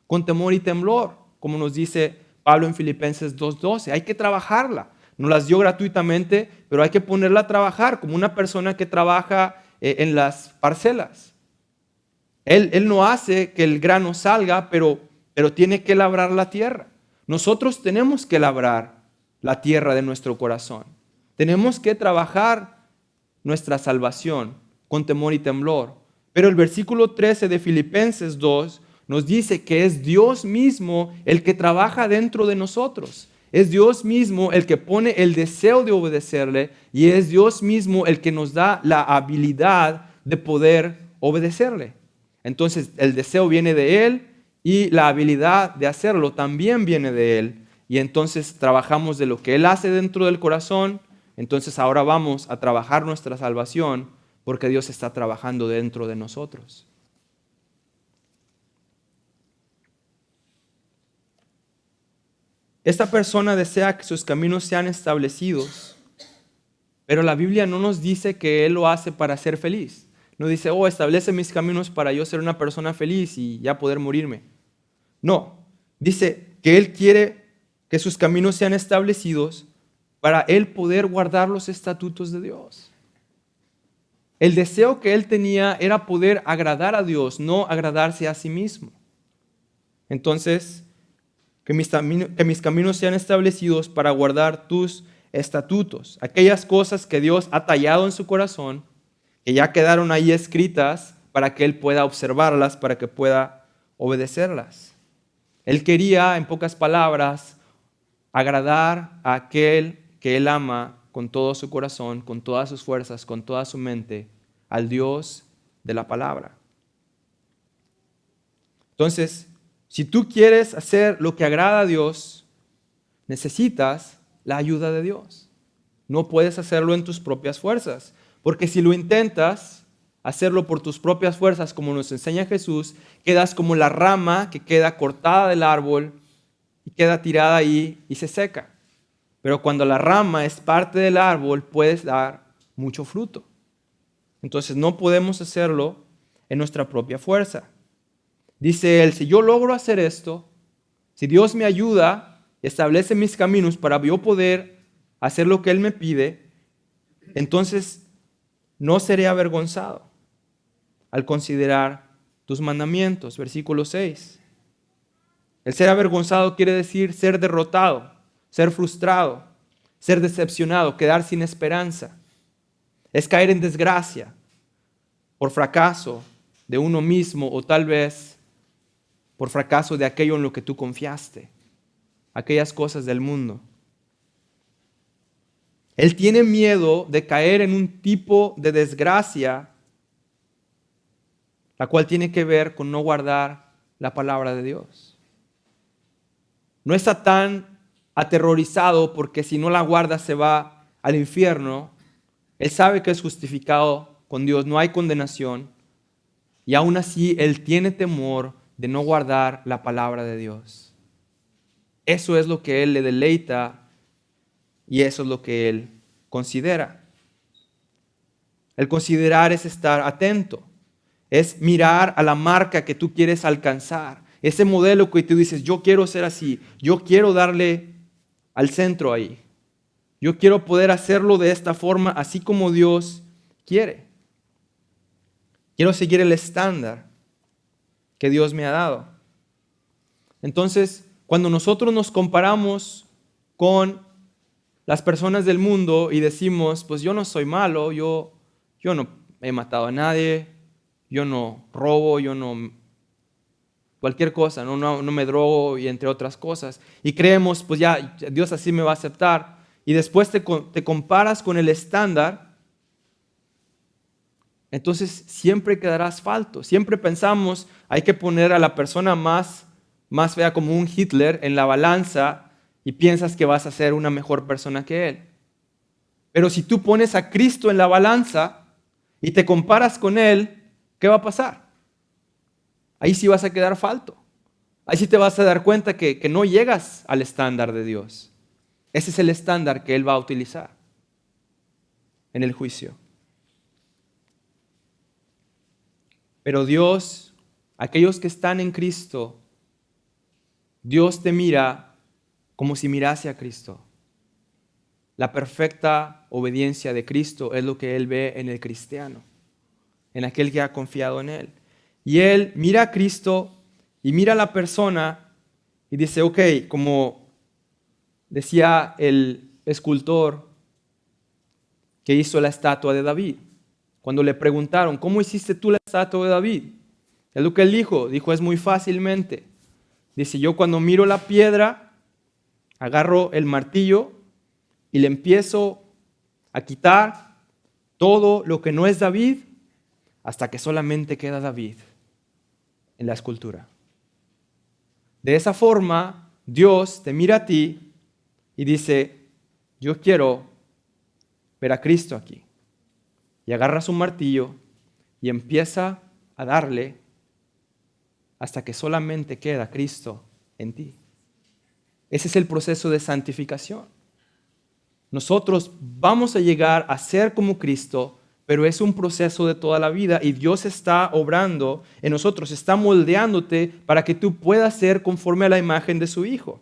con temor y temblor, como nos dice Pablo en Filipenses 2:12. Hay que trabajarla. Nos las dio gratuitamente, pero hay que ponerla a trabajar como una persona que trabaja en las parcelas. Él no hace que el grano salga, pero tiene que labrar la tierra. Nosotros tenemos que labrar la tierra de nuestro corazón. Tenemos que trabajar nuestra salvación con temor y temblor. Pero el versículo 13 de Filipenses 2 nos dice que es Dios mismo el que trabaja dentro de nosotros. Es Dios mismo el que pone el deseo de obedecerle y es Dios mismo el que nos da la habilidad de poder obedecerle. Entonces el deseo viene de Él y la habilidad de hacerlo también viene de Él. Y entonces trabajamos de lo que Él hace dentro del corazón. Entonces ahora vamos a trabajar nuestra salvación porque Dios está trabajando dentro de nosotros. Esta persona desea que sus caminos sean establecidos, pero la Biblia no nos dice que Él lo hace para ser feliz. No dice, establece mis caminos para yo ser una persona feliz y ya poder morirme. No, dice que Él quiere que sus caminos sean establecidos para Él poder guardar los estatutos de Dios. El deseo que Él tenía era poder agradar a Dios, no agradarse a sí mismo. Entonces, que mis caminos sean establecidos para guardar tus estatutos, aquellas cosas que Dios ha tallado en su corazón, que ya quedaron ahí escritas para que Él pueda observarlas, para que pueda obedecerlas. Él quería, en pocas palabras, agradar a aquel que Él ama con todo su corazón, con todas sus fuerzas, con toda su mente, al Dios de la palabra. Entonces, si tú quieres hacer lo que agrada a Dios, necesitas la ayuda de Dios. No puedes hacerlo en tus propias fuerzas, porque si lo intentas hacerlo por tus propias fuerzas, como nos enseña Jesús, quedas como la rama que queda cortada del árbol y queda tirada ahí y se seca. Pero cuando la rama es parte del árbol, puedes dar mucho fruto. Entonces no podemos hacerlo en nuestra propia fuerza. Dice él, si yo logro hacer esto, si Dios me ayuda, establece mis caminos para yo poder hacer lo que Él me pide, entonces no seré avergonzado al considerar tus mandamientos. Versículo 6. El ser avergonzado quiere decir ser derrotado, ser frustrado, ser decepcionado, quedar sin esperanza. Es caer en desgracia por fracaso de uno mismo o tal vez por fracaso de aquello en lo que tú confiaste, aquellas cosas del mundo. Él tiene miedo de caer en un tipo de desgracia, la cual tiene que ver con no guardar la palabra de Dios. No está tan aterrorizado porque si no la guarda se va al infierno. Él sabe que es justificado con Dios, no hay condenación. Y aún así Él tiene temor de no guardar la palabra de Dios. Eso es lo que Él le deleita y eso es lo que Él considera. El considerar es estar atento, es mirar a la marca que tú quieres alcanzar, ese modelo que tú dices, yo quiero ser así, yo quiero darle al centro ahí, yo quiero poder hacerlo de esta forma, así como Dios quiere. Quiero seguir el estándar que Dios me ha dado. Entonces, cuando nosotros nos comparamos con las personas del mundo y decimos, pues yo no soy malo, yo no he matado a nadie, yo no robo, yo no cualquier cosa, no me drogo y entre otras cosas. Y creemos, pues ya Dios así me va a aceptar. Y después te comparas con el estándar, entonces siempre quedarás falto. Siempre pensamos, hay que poner a la persona más fea como un Hitler en la balanza y piensas que vas a ser una mejor persona que él. Pero si tú pones a Cristo en la balanza y te comparas con Él, ¿qué va a pasar? Ahí sí vas a quedar falto. Ahí sí te vas a dar cuenta que no llegas al estándar de Dios. Ese es el estándar que Él va a utilizar en el juicio. Pero Dios, aquellos que están en Cristo, Dios te mira como si mirase a Cristo. La perfecta obediencia de Cristo es lo que Él ve en el cristiano, en aquel que ha confiado en Él. Y Él mira a Cristo y mira a la persona y dice, ok, como decía el escultor que hizo la estatua de David, cuando le preguntaron, ¿cómo hiciste tú la estatua de David? Es lo que él dijo, es muy fácilmente. Dice, yo cuando miro la piedra, agarro el martillo y le empiezo a quitar todo lo que no es David hasta que solamente queda David en la escultura. De esa forma, Dios te mira a ti y dice, yo quiero ver a Cristo aquí. Y agarra su martillo y empieza a darle hasta que solamente queda Cristo en ti. Ese es el proceso de santificación. Nosotros vamos a llegar a ser como Cristo, pero es un proceso de toda la vida y Dios está obrando en nosotros, está moldeándote para que tú puedas ser conforme a la imagen de su Hijo.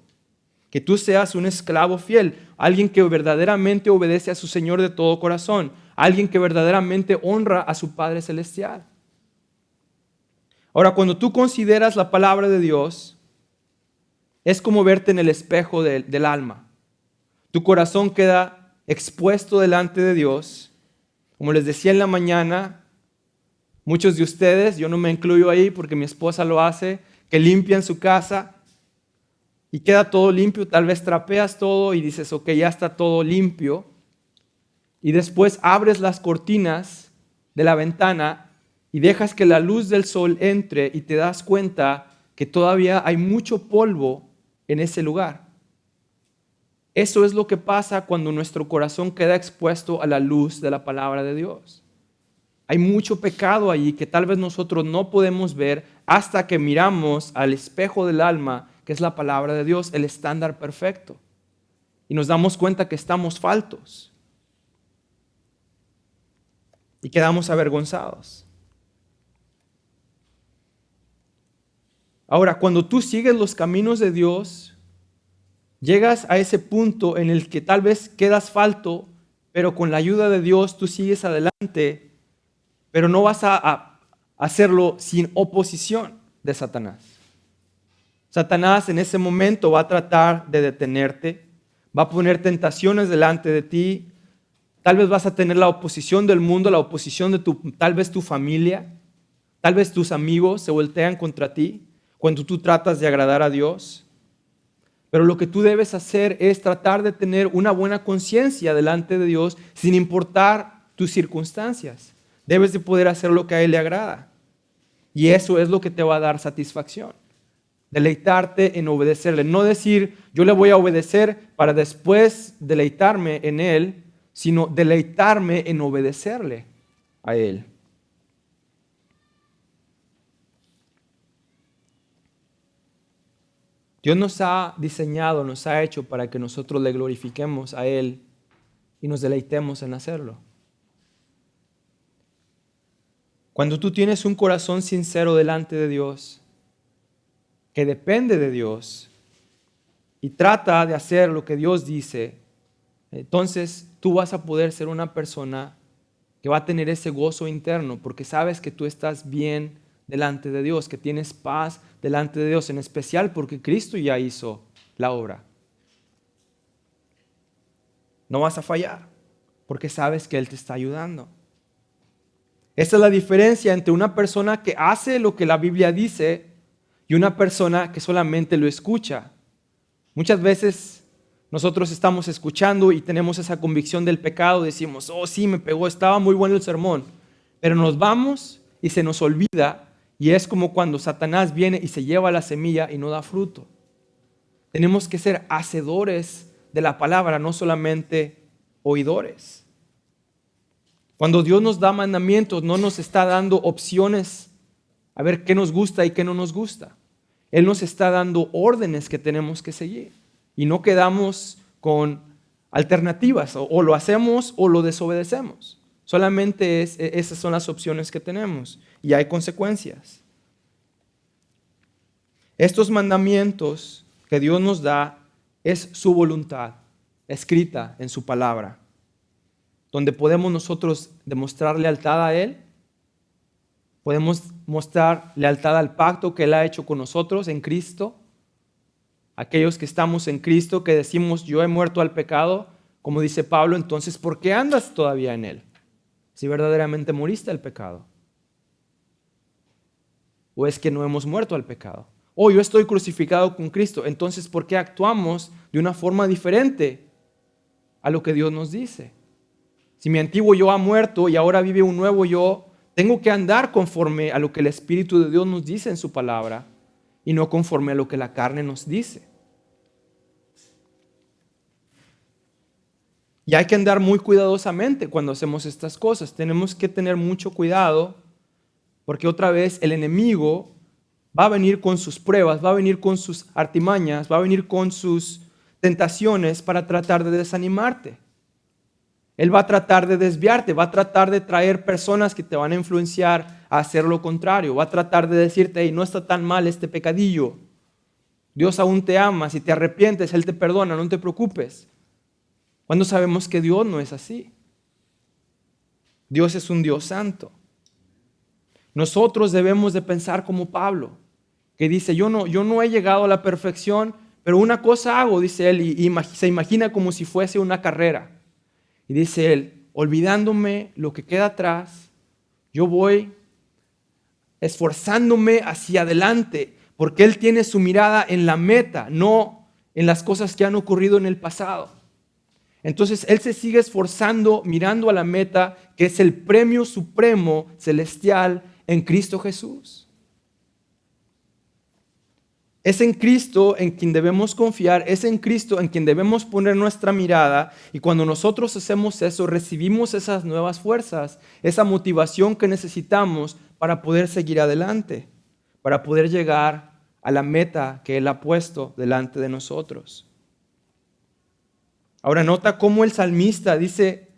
Que tú seas un esclavo fiel, alguien que verdaderamente obedece a su Señor de todo corazón, alguien que verdaderamente honra a su Padre Celestial. Ahora, cuando tú consideras la palabra de Dios, es como verte en el espejo del alma. Tu corazón queda expuesto delante de Dios. Como les decía en la mañana, muchos de ustedes, yo no me incluyo ahí porque mi esposa lo hace, que limpian su casa y queda todo limpio, tal vez trapeas todo y dices, ok, ya está todo limpio. Y después abres las cortinas de la ventana y dejas que la luz del sol entre y te das cuenta que todavía hay mucho polvo en ese lugar. Eso es lo que pasa cuando nuestro corazón queda expuesto a la luz de la palabra de Dios. Hay mucho pecado allí que tal vez nosotros no podemos ver hasta que miramos al espejo del alma, que es la palabra de Dios, el estándar perfecto. Y nos damos cuenta que estamos faltos. Y quedamos avergonzados. Ahora, cuando tú sigues los caminos de Dios, llegas a ese punto en el que tal vez quedas falto, pero con la ayuda de Dios tú sigues adelante, pero no vas a hacerlo sin oposición de Satanás. Satanás en ese momento va a tratar de detenerte, va a poner tentaciones delante de ti, tal vez vas a tener la oposición del mundo, la oposición de tal vez tu familia, tal vez tus amigos se voltean contra ti cuando tú tratas de agradar a Dios. Pero lo que tú debes hacer es tratar de tener una buena conciencia delante de Dios sin importar tus circunstancias. Debes de poder hacer lo que a Él le agrada. Y eso es lo que te va a dar satisfacción. Deleitarte en obedecerle. No decir, yo le voy a obedecer para después deleitarme en Él, sino deleitarme en obedecerle a Él. Dios nos ha diseñado, nos ha hecho para que nosotros le glorifiquemos a Él y nos deleitemos en hacerlo. Cuando tú tienes un corazón sincero delante de Dios, que depende de Dios y trata de hacer lo que Dios dice, entonces tú vas a poder ser una persona que va a tener ese gozo interno porque sabes que tú estás bien delante de Dios, que tienes paz delante de Dios, en especial porque Cristo ya hizo la obra. No vas a fallar porque sabes que Él te está ayudando. Esta es la diferencia entre una persona que hace lo que la Biblia dice y una persona que solamente lo escucha. Muchas veces nosotros estamos escuchando y tenemos esa convicción del pecado, decimos, oh sí, me pegó, estaba muy bueno el sermón, pero nos vamos y se nos olvida y es como cuando Satanás viene y se lleva la semilla y no da fruto. Tenemos que ser hacedores de la palabra, no solamente oidores. Cuando Dios nos da mandamientos, no nos está dando opciones a ver qué nos gusta y qué no nos gusta. Él nos está dando órdenes que tenemos que seguir. Y no quedamos con alternativas, o lo hacemos o lo desobedecemos. Solamente esas son las opciones que tenemos y hay consecuencias. Estos mandamientos que Dios nos da es su voluntad, escrita en su palabra, donde podemos nosotros demostrar lealtad a Él, podemos mostrar lealtad al pacto que Él ha hecho con nosotros en Cristo. Aquellos que estamos en Cristo, que decimos, yo he muerto al pecado, como dice Pablo, entonces, ¿por qué andas todavía en él? Si verdaderamente moriste al pecado. ¿O es que no hemos muerto al pecado? O yo estoy crucificado con Cristo, entonces, ¿por qué actuamos de una forma diferente a lo que Dios nos dice? Si mi antiguo yo ha muerto y ahora vive un nuevo yo, tengo que andar conforme a lo que el Espíritu de Dios nos dice en su palabra y no conforme a lo que la carne nos dice. Y hay que andar muy cuidadosamente cuando hacemos estas cosas. Tenemos que tener mucho cuidado porque otra vez el enemigo va a venir con sus pruebas, va a venir con sus artimañas, va a venir con sus tentaciones para tratar de desanimarte. Él va a tratar de desviarte, va a tratar de traer personas que te van a influenciar a hacer lo contrario. Va a tratar de decirte, hey, no está tan mal este pecadillo. Dios aún te ama, si te arrepientes, Él te perdona, no te preocupes. Cuando sabemos que Dios no es así. Dios es un Dios santo. Nosotros debemos de pensar como Pablo, que dice, yo no he llegado a la perfección, pero una cosa hago, dice él, y se imagina como si fuese una carrera. Y dice él, olvidándome lo que queda atrás, yo voy esforzándome hacia adelante, porque él tiene su mirada en la meta, no en las cosas que han ocurrido en el pasado. Entonces él se sigue esforzando, mirando a la meta, que es el premio supremo celestial en Cristo Jesús. Es en Cristo en quien debemos confiar, es en Cristo en quien debemos poner nuestra mirada, y cuando nosotros hacemos eso, recibimos esas nuevas fuerzas, esa motivación que necesitamos para poder seguir adelante, para poder llegar a la meta que Él ha puesto delante de nosotros. Ahora nota cómo el salmista dice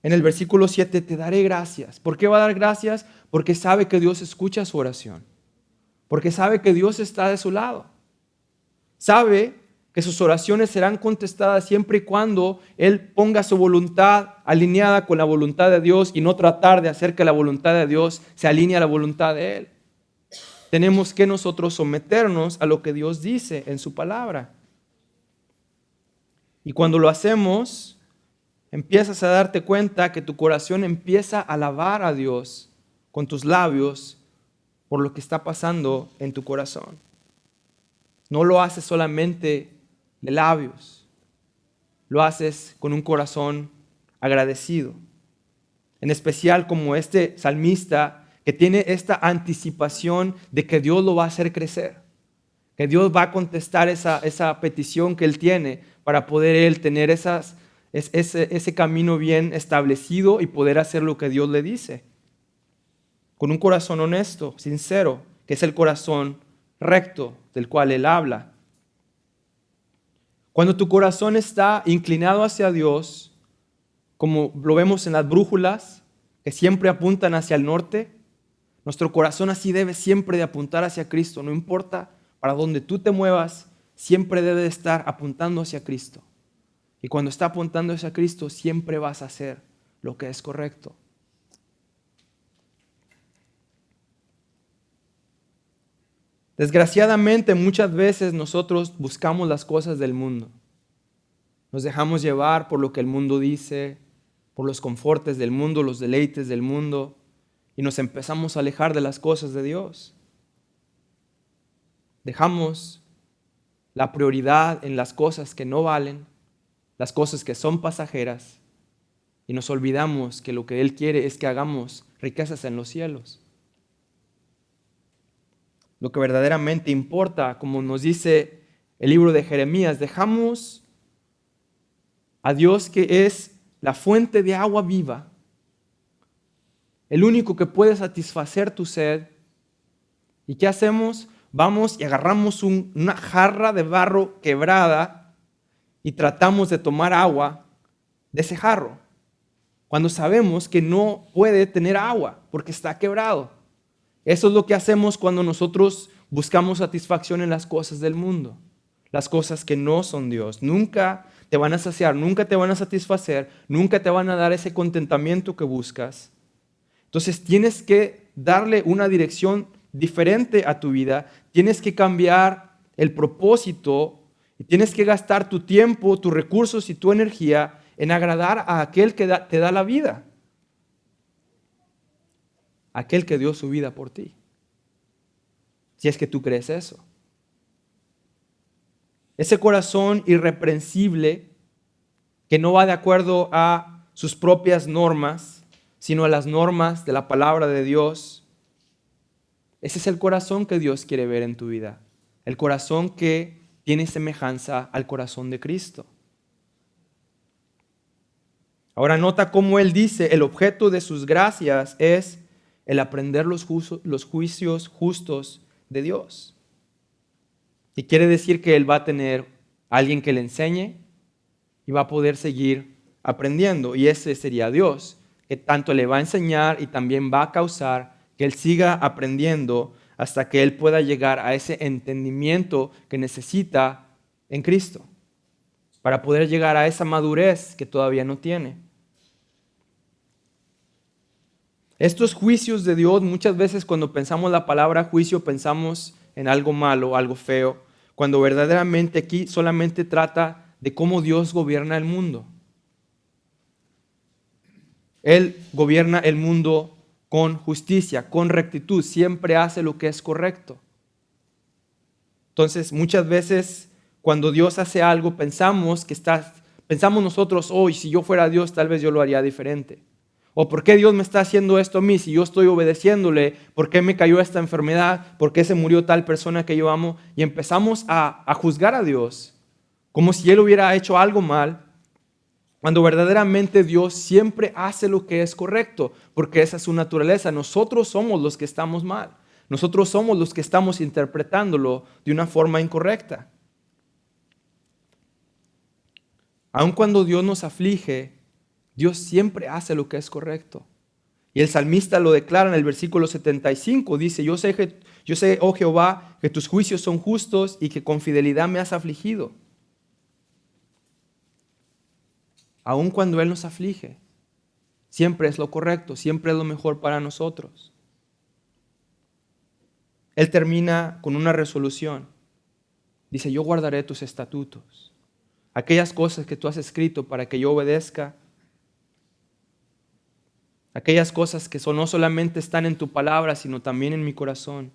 en el versículo 7, te daré gracias. ¿Por qué va a dar gracias? Porque sabe que Dios escucha su oración. Porque sabe que Dios está de su lado. Sabe que sus oraciones serán contestadas siempre y cuando Él ponga su voluntad alineada con la voluntad de Dios y no tratar de hacer que la voluntad de Dios se alinee a la voluntad de Él. Tenemos que nosotros someternos a lo que Dios dice en su palabra. Y cuando lo hacemos, empiezas a darte cuenta que tu corazón empieza a alabar a Dios con tus labios por lo que está pasando en tu corazón. No lo haces solamente de labios, lo haces con un corazón agradecido. En especial como este salmista que tiene esta anticipación de que Dios lo va a hacer crecer, que Dios va a contestar esa petición que él tiene para poder él tener ese camino bien establecido y poder hacer lo que Dios le dice. Con un corazón honesto, sincero, que es el corazón recto del cual Él habla. Cuando tu corazón está inclinado hacia Dios, como lo vemos en las brújulas, que siempre apuntan hacia el norte, nuestro corazón así debe siempre de apuntar hacia Cristo. No importa para dónde tú te muevas, siempre debe de estar apuntando hacia Cristo. Y cuando está apuntando hacia Cristo, siempre vas a hacer lo que es correcto. Desgraciadamente, muchas veces nosotros buscamos las cosas del mundo. Nos dejamos llevar por lo que el mundo dice, por los confortes del mundo, los deleites del mundo, y nos empezamos a alejar de las cosas de Dios. Dejamos la prioridad en las cosas que no valen, las cosas que son pasajeras, y nos olvidamos que lo que Él quiere es que hagamos riquezas en los cielos. Lo que verdaderamente importa, como nos dice el libro de Jeremías, dejamos a Dios, que es la fuente de agua viva, el único que puede satisfacer tu sed. ¿Y qué hacemos? Vamos y agarramos una jarra de barro quebrada y tratamos de tomar agua de ese jarro, cuando sabemos que no puede tener agua porque está quebrado. Eso es lo que hacemos cuando nosotros buscamos satisfacción en las cosas del mundo. las cosas que no son Dios. Nunca te van a saciar, nunca te van a satisfacer, nunca te van a dar ese contentamiento que buscas. Entonces tienes que darle una dirección diferente a tu vida, tienes que cambiar el propósito y tienes que gastar tu tiempo, tus recursos y tu energía en agradar a aquel que te da la vida, aquel que dio su vida por ti. Si es que tú crees eso. Ese corazón irreprensible que no va de acuerdo a sus propias normas, sino a las normas de la palabra de Dios. Ese es el corazón que Dios quiere ver en tu vida. El corazón que tiene semejanza al corazón de Cristo. Ahora nota cómo Él dice, el objeto de sus gracias es el aprender los juicios justos de Dios. Y quiere decir que Él va a tener a alguien que le enseñe y va a poder seguir aprendiendo. Y ese sería Dios, que tanto le va a enseñar y también va a causar que Él siga aprendiendo hasta que Él pueda llegar a ese entendimiento que necesita en Cristo, para poder llegar a esa madurez que todavía no tiene. Estos juicios de Dios, muchas veces cuando pensamos la palabra juicio, pensamos en algo malo, algo feo, cuando verdaderamente aquí solamente trata de cómo Dios gobierna el mundo. Él gobierna el mundo con justicia, con rectitud, siempre hace lo que es correcto. Entonces, muchas veces cuando Dios hace algo, pensamos nosotros, hoy, si yo fuera Dios, tal vez yo lo haría diferente. O ¿por qué Dios me está haciendo esto a mí si yo estoy obedeciéndole? ¿Por qué me cayó esta enfermedad? ¿Por qué se murió tal persona que yo amo? Y empezamos a juzgar a Dios como si Él hubiera hecho algo mal, cuando verdaderamente Dios siempre hace lo que es correcto, porque esa es su naturaleza. Nosotros somos los que estamos mal. Nosotros somos los que estamos interpretándolo de una forma incorrecta. Aun cuando Dios nos aflige, Dios siempre hace lo que es correcto. Y el salmista lo declara en el versículo 75. Dice, yo sé, oh Jehová, que tus juicios son justos y que con fidelidad me has afligido. Aun cuando Él nos aflige, siempre es lo correcto, siempre es lo mejor para nosotros. Él termina con una resolución. Dice, yo guardaré tus estatutos. Aquellas cosas que tú has escrito para que yo obedezca. Aquellas cosas que no solamente están en tu palabra, sino también en mi corazón.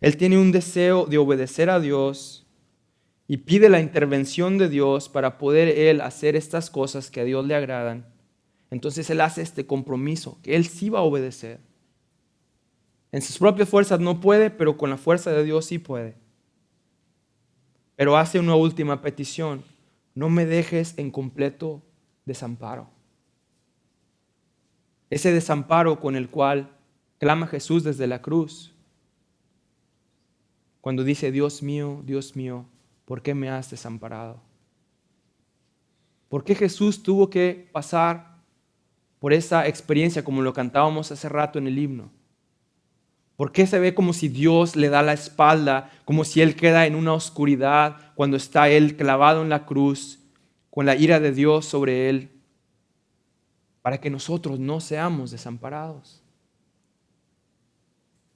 Él tiene un deseo de obedecer a Dios y pide la intervención de Dios para poder Él hacer estas cosas que a Dios le agradan. Entonces Él hace este compromiso, que Él sí va a obedecer. En sus propias fuerzas no puede, pero con la fuerza de Dios sí puede. Pero hace una última petición: no me dejes en completo desamparo. Ese desamparo con el cual clama Jesús desde la cruz, cuando dice, Dios mío, ¿por qué me has desamparado? ¿Por qué Jesús tuvo que pasar por esa experiencia como lo cantábamos hace rato en el himno? ¿Por qué se ve como si Dios le da la espalda, como si Él queda en una oscuridad cuando está Él clavado en la cruz, con la ira de Dios sobre Él, para que nosotros no seamos desamparados?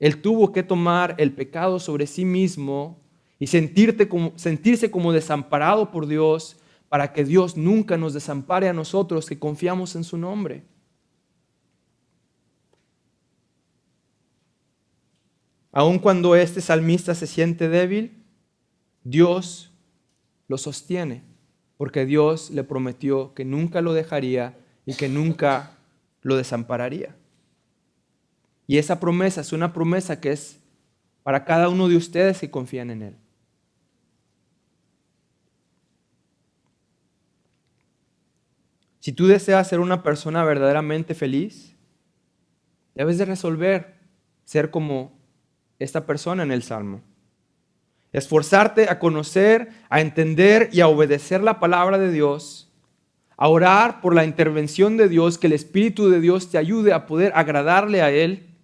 Él tuvo que tomar el pecado sobre sí mismo y sentirse como desamparado por Dios, para que Dios nunca nos desampare a nosotros que confiamos en su nombre. Aun cuando este salmista se siente débil, Dios lo sostiene, porque Dios le prometió que nunca lo dejaría y que nunca lo desampararía. Y esa promesa es una promesa que es para cada uno de ustedes que confían en Él. Si tú deseas ser una persona verdaderamente feliz, debes de resolver ser como esta persona en el Salmo. Esforzarte a conocer, a entender y a obedecer la palabra de Dios, a orar por la intervención de Dios, que el Espíritu de Dios te ayude a poder agradarle a Él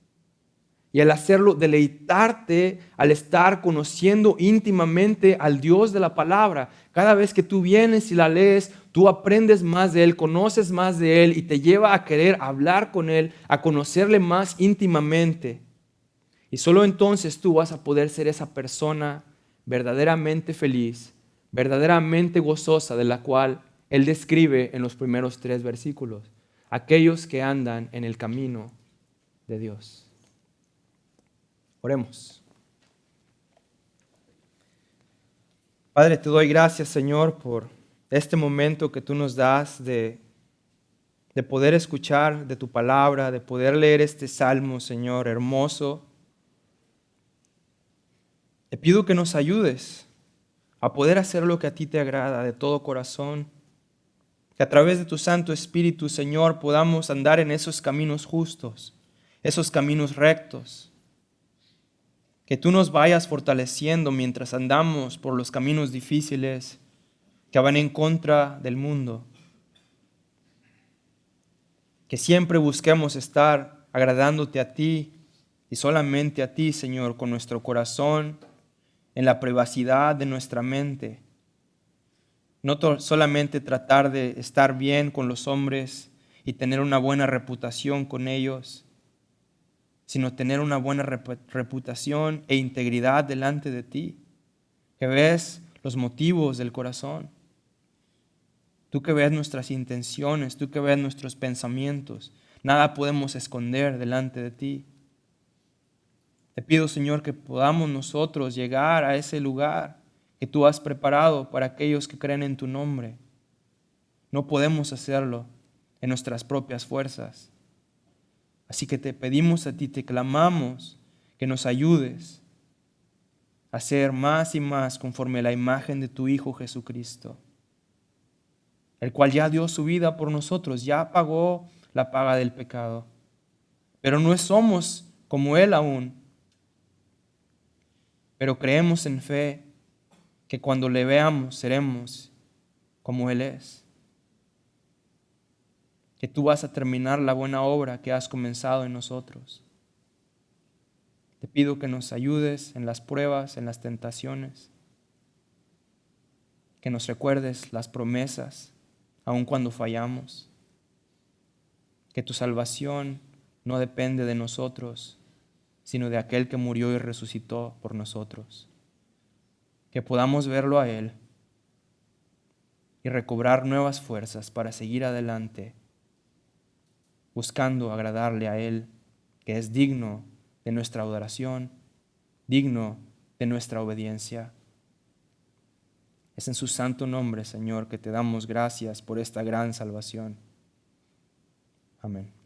Y al hacerlo, deleitarte al estar conociendo íntimamente al Dios de la palabra. Cada vez que tú vienes y la lees, tú aprendes más de Él, conoces más de Él y te lleva a querer hablar con Él, a conocerle más íntimamente. Y solo entonces tú vas a poder ser esa persona verdaderamente feliz, verdaderamente gozosa, de la cual Él describe en los primeros 3 versículos. Aquellos que andan en el camino de Dios. Oremos. Padre, te doy gracias, Señor, por este momento que tú nos das de poder escuchar de tu palabra, de poder leer este salmo, Señor, hermoso. Te pido que nos ayudes a poder hacer lo que a ti te agrada de todo corazón, que a través de tu Santo Espíritu, Señor, podamos andar en esos caminos justos, esos caminos rectos. Que tú nos vayas fortaleciendo mientras andamos por los caminos difíciles que van en contra del mundo. Que siempre busquemos estar agradándote a ti y solamente a ti, Señor, con nuestro corazón, en la privacidad de nuestra mente. No solamente tratar de estar bien con los hombres y tener una buena reputación con ellos, sino tener una buena reputación e integridad delante de ti, que ves los motivos del corazón, tú que ves nuestras intenciones, tú que ves nuestros pensamientos, nada podemos esconder delante de ti. Te pido, Señor, que podamos nosotros llegar a ese lugar que tú has preparado para aquellos que creen en tu nombre. No podemos hacerlo en nuestras propias fuerzas. Así que te pedimos a ti, te clamamos que nos ayudes a ser más y más conforme a la imagen de tu Hijo Jesucristo, el cual ya dio su vida por nosotros, ya pagó la paga del pecado. Pero no somos como Él aún. Pero creemos en fe que cuando le veamos seremos como Él es. Que tú vas a terminar la buena obra que has comenzado en nosotros. Te pido que nos ayudes en las pruebas, en las tentaciones, que nos recuerdes las promesas, aun cuando fallamos, que tu salvación no depende de nosotros, sino de aquel que murió y resucitó por nosotros. Que podamos verlo a Él y recobrar nuevas fuerzas para seguir adelante, buscando agradarle a Él, que es digno de nuestra adoración, digno de nuestra obediencia. Es en su santo nombre, Señor, que te damos gracias por esta gran salvación. Amén.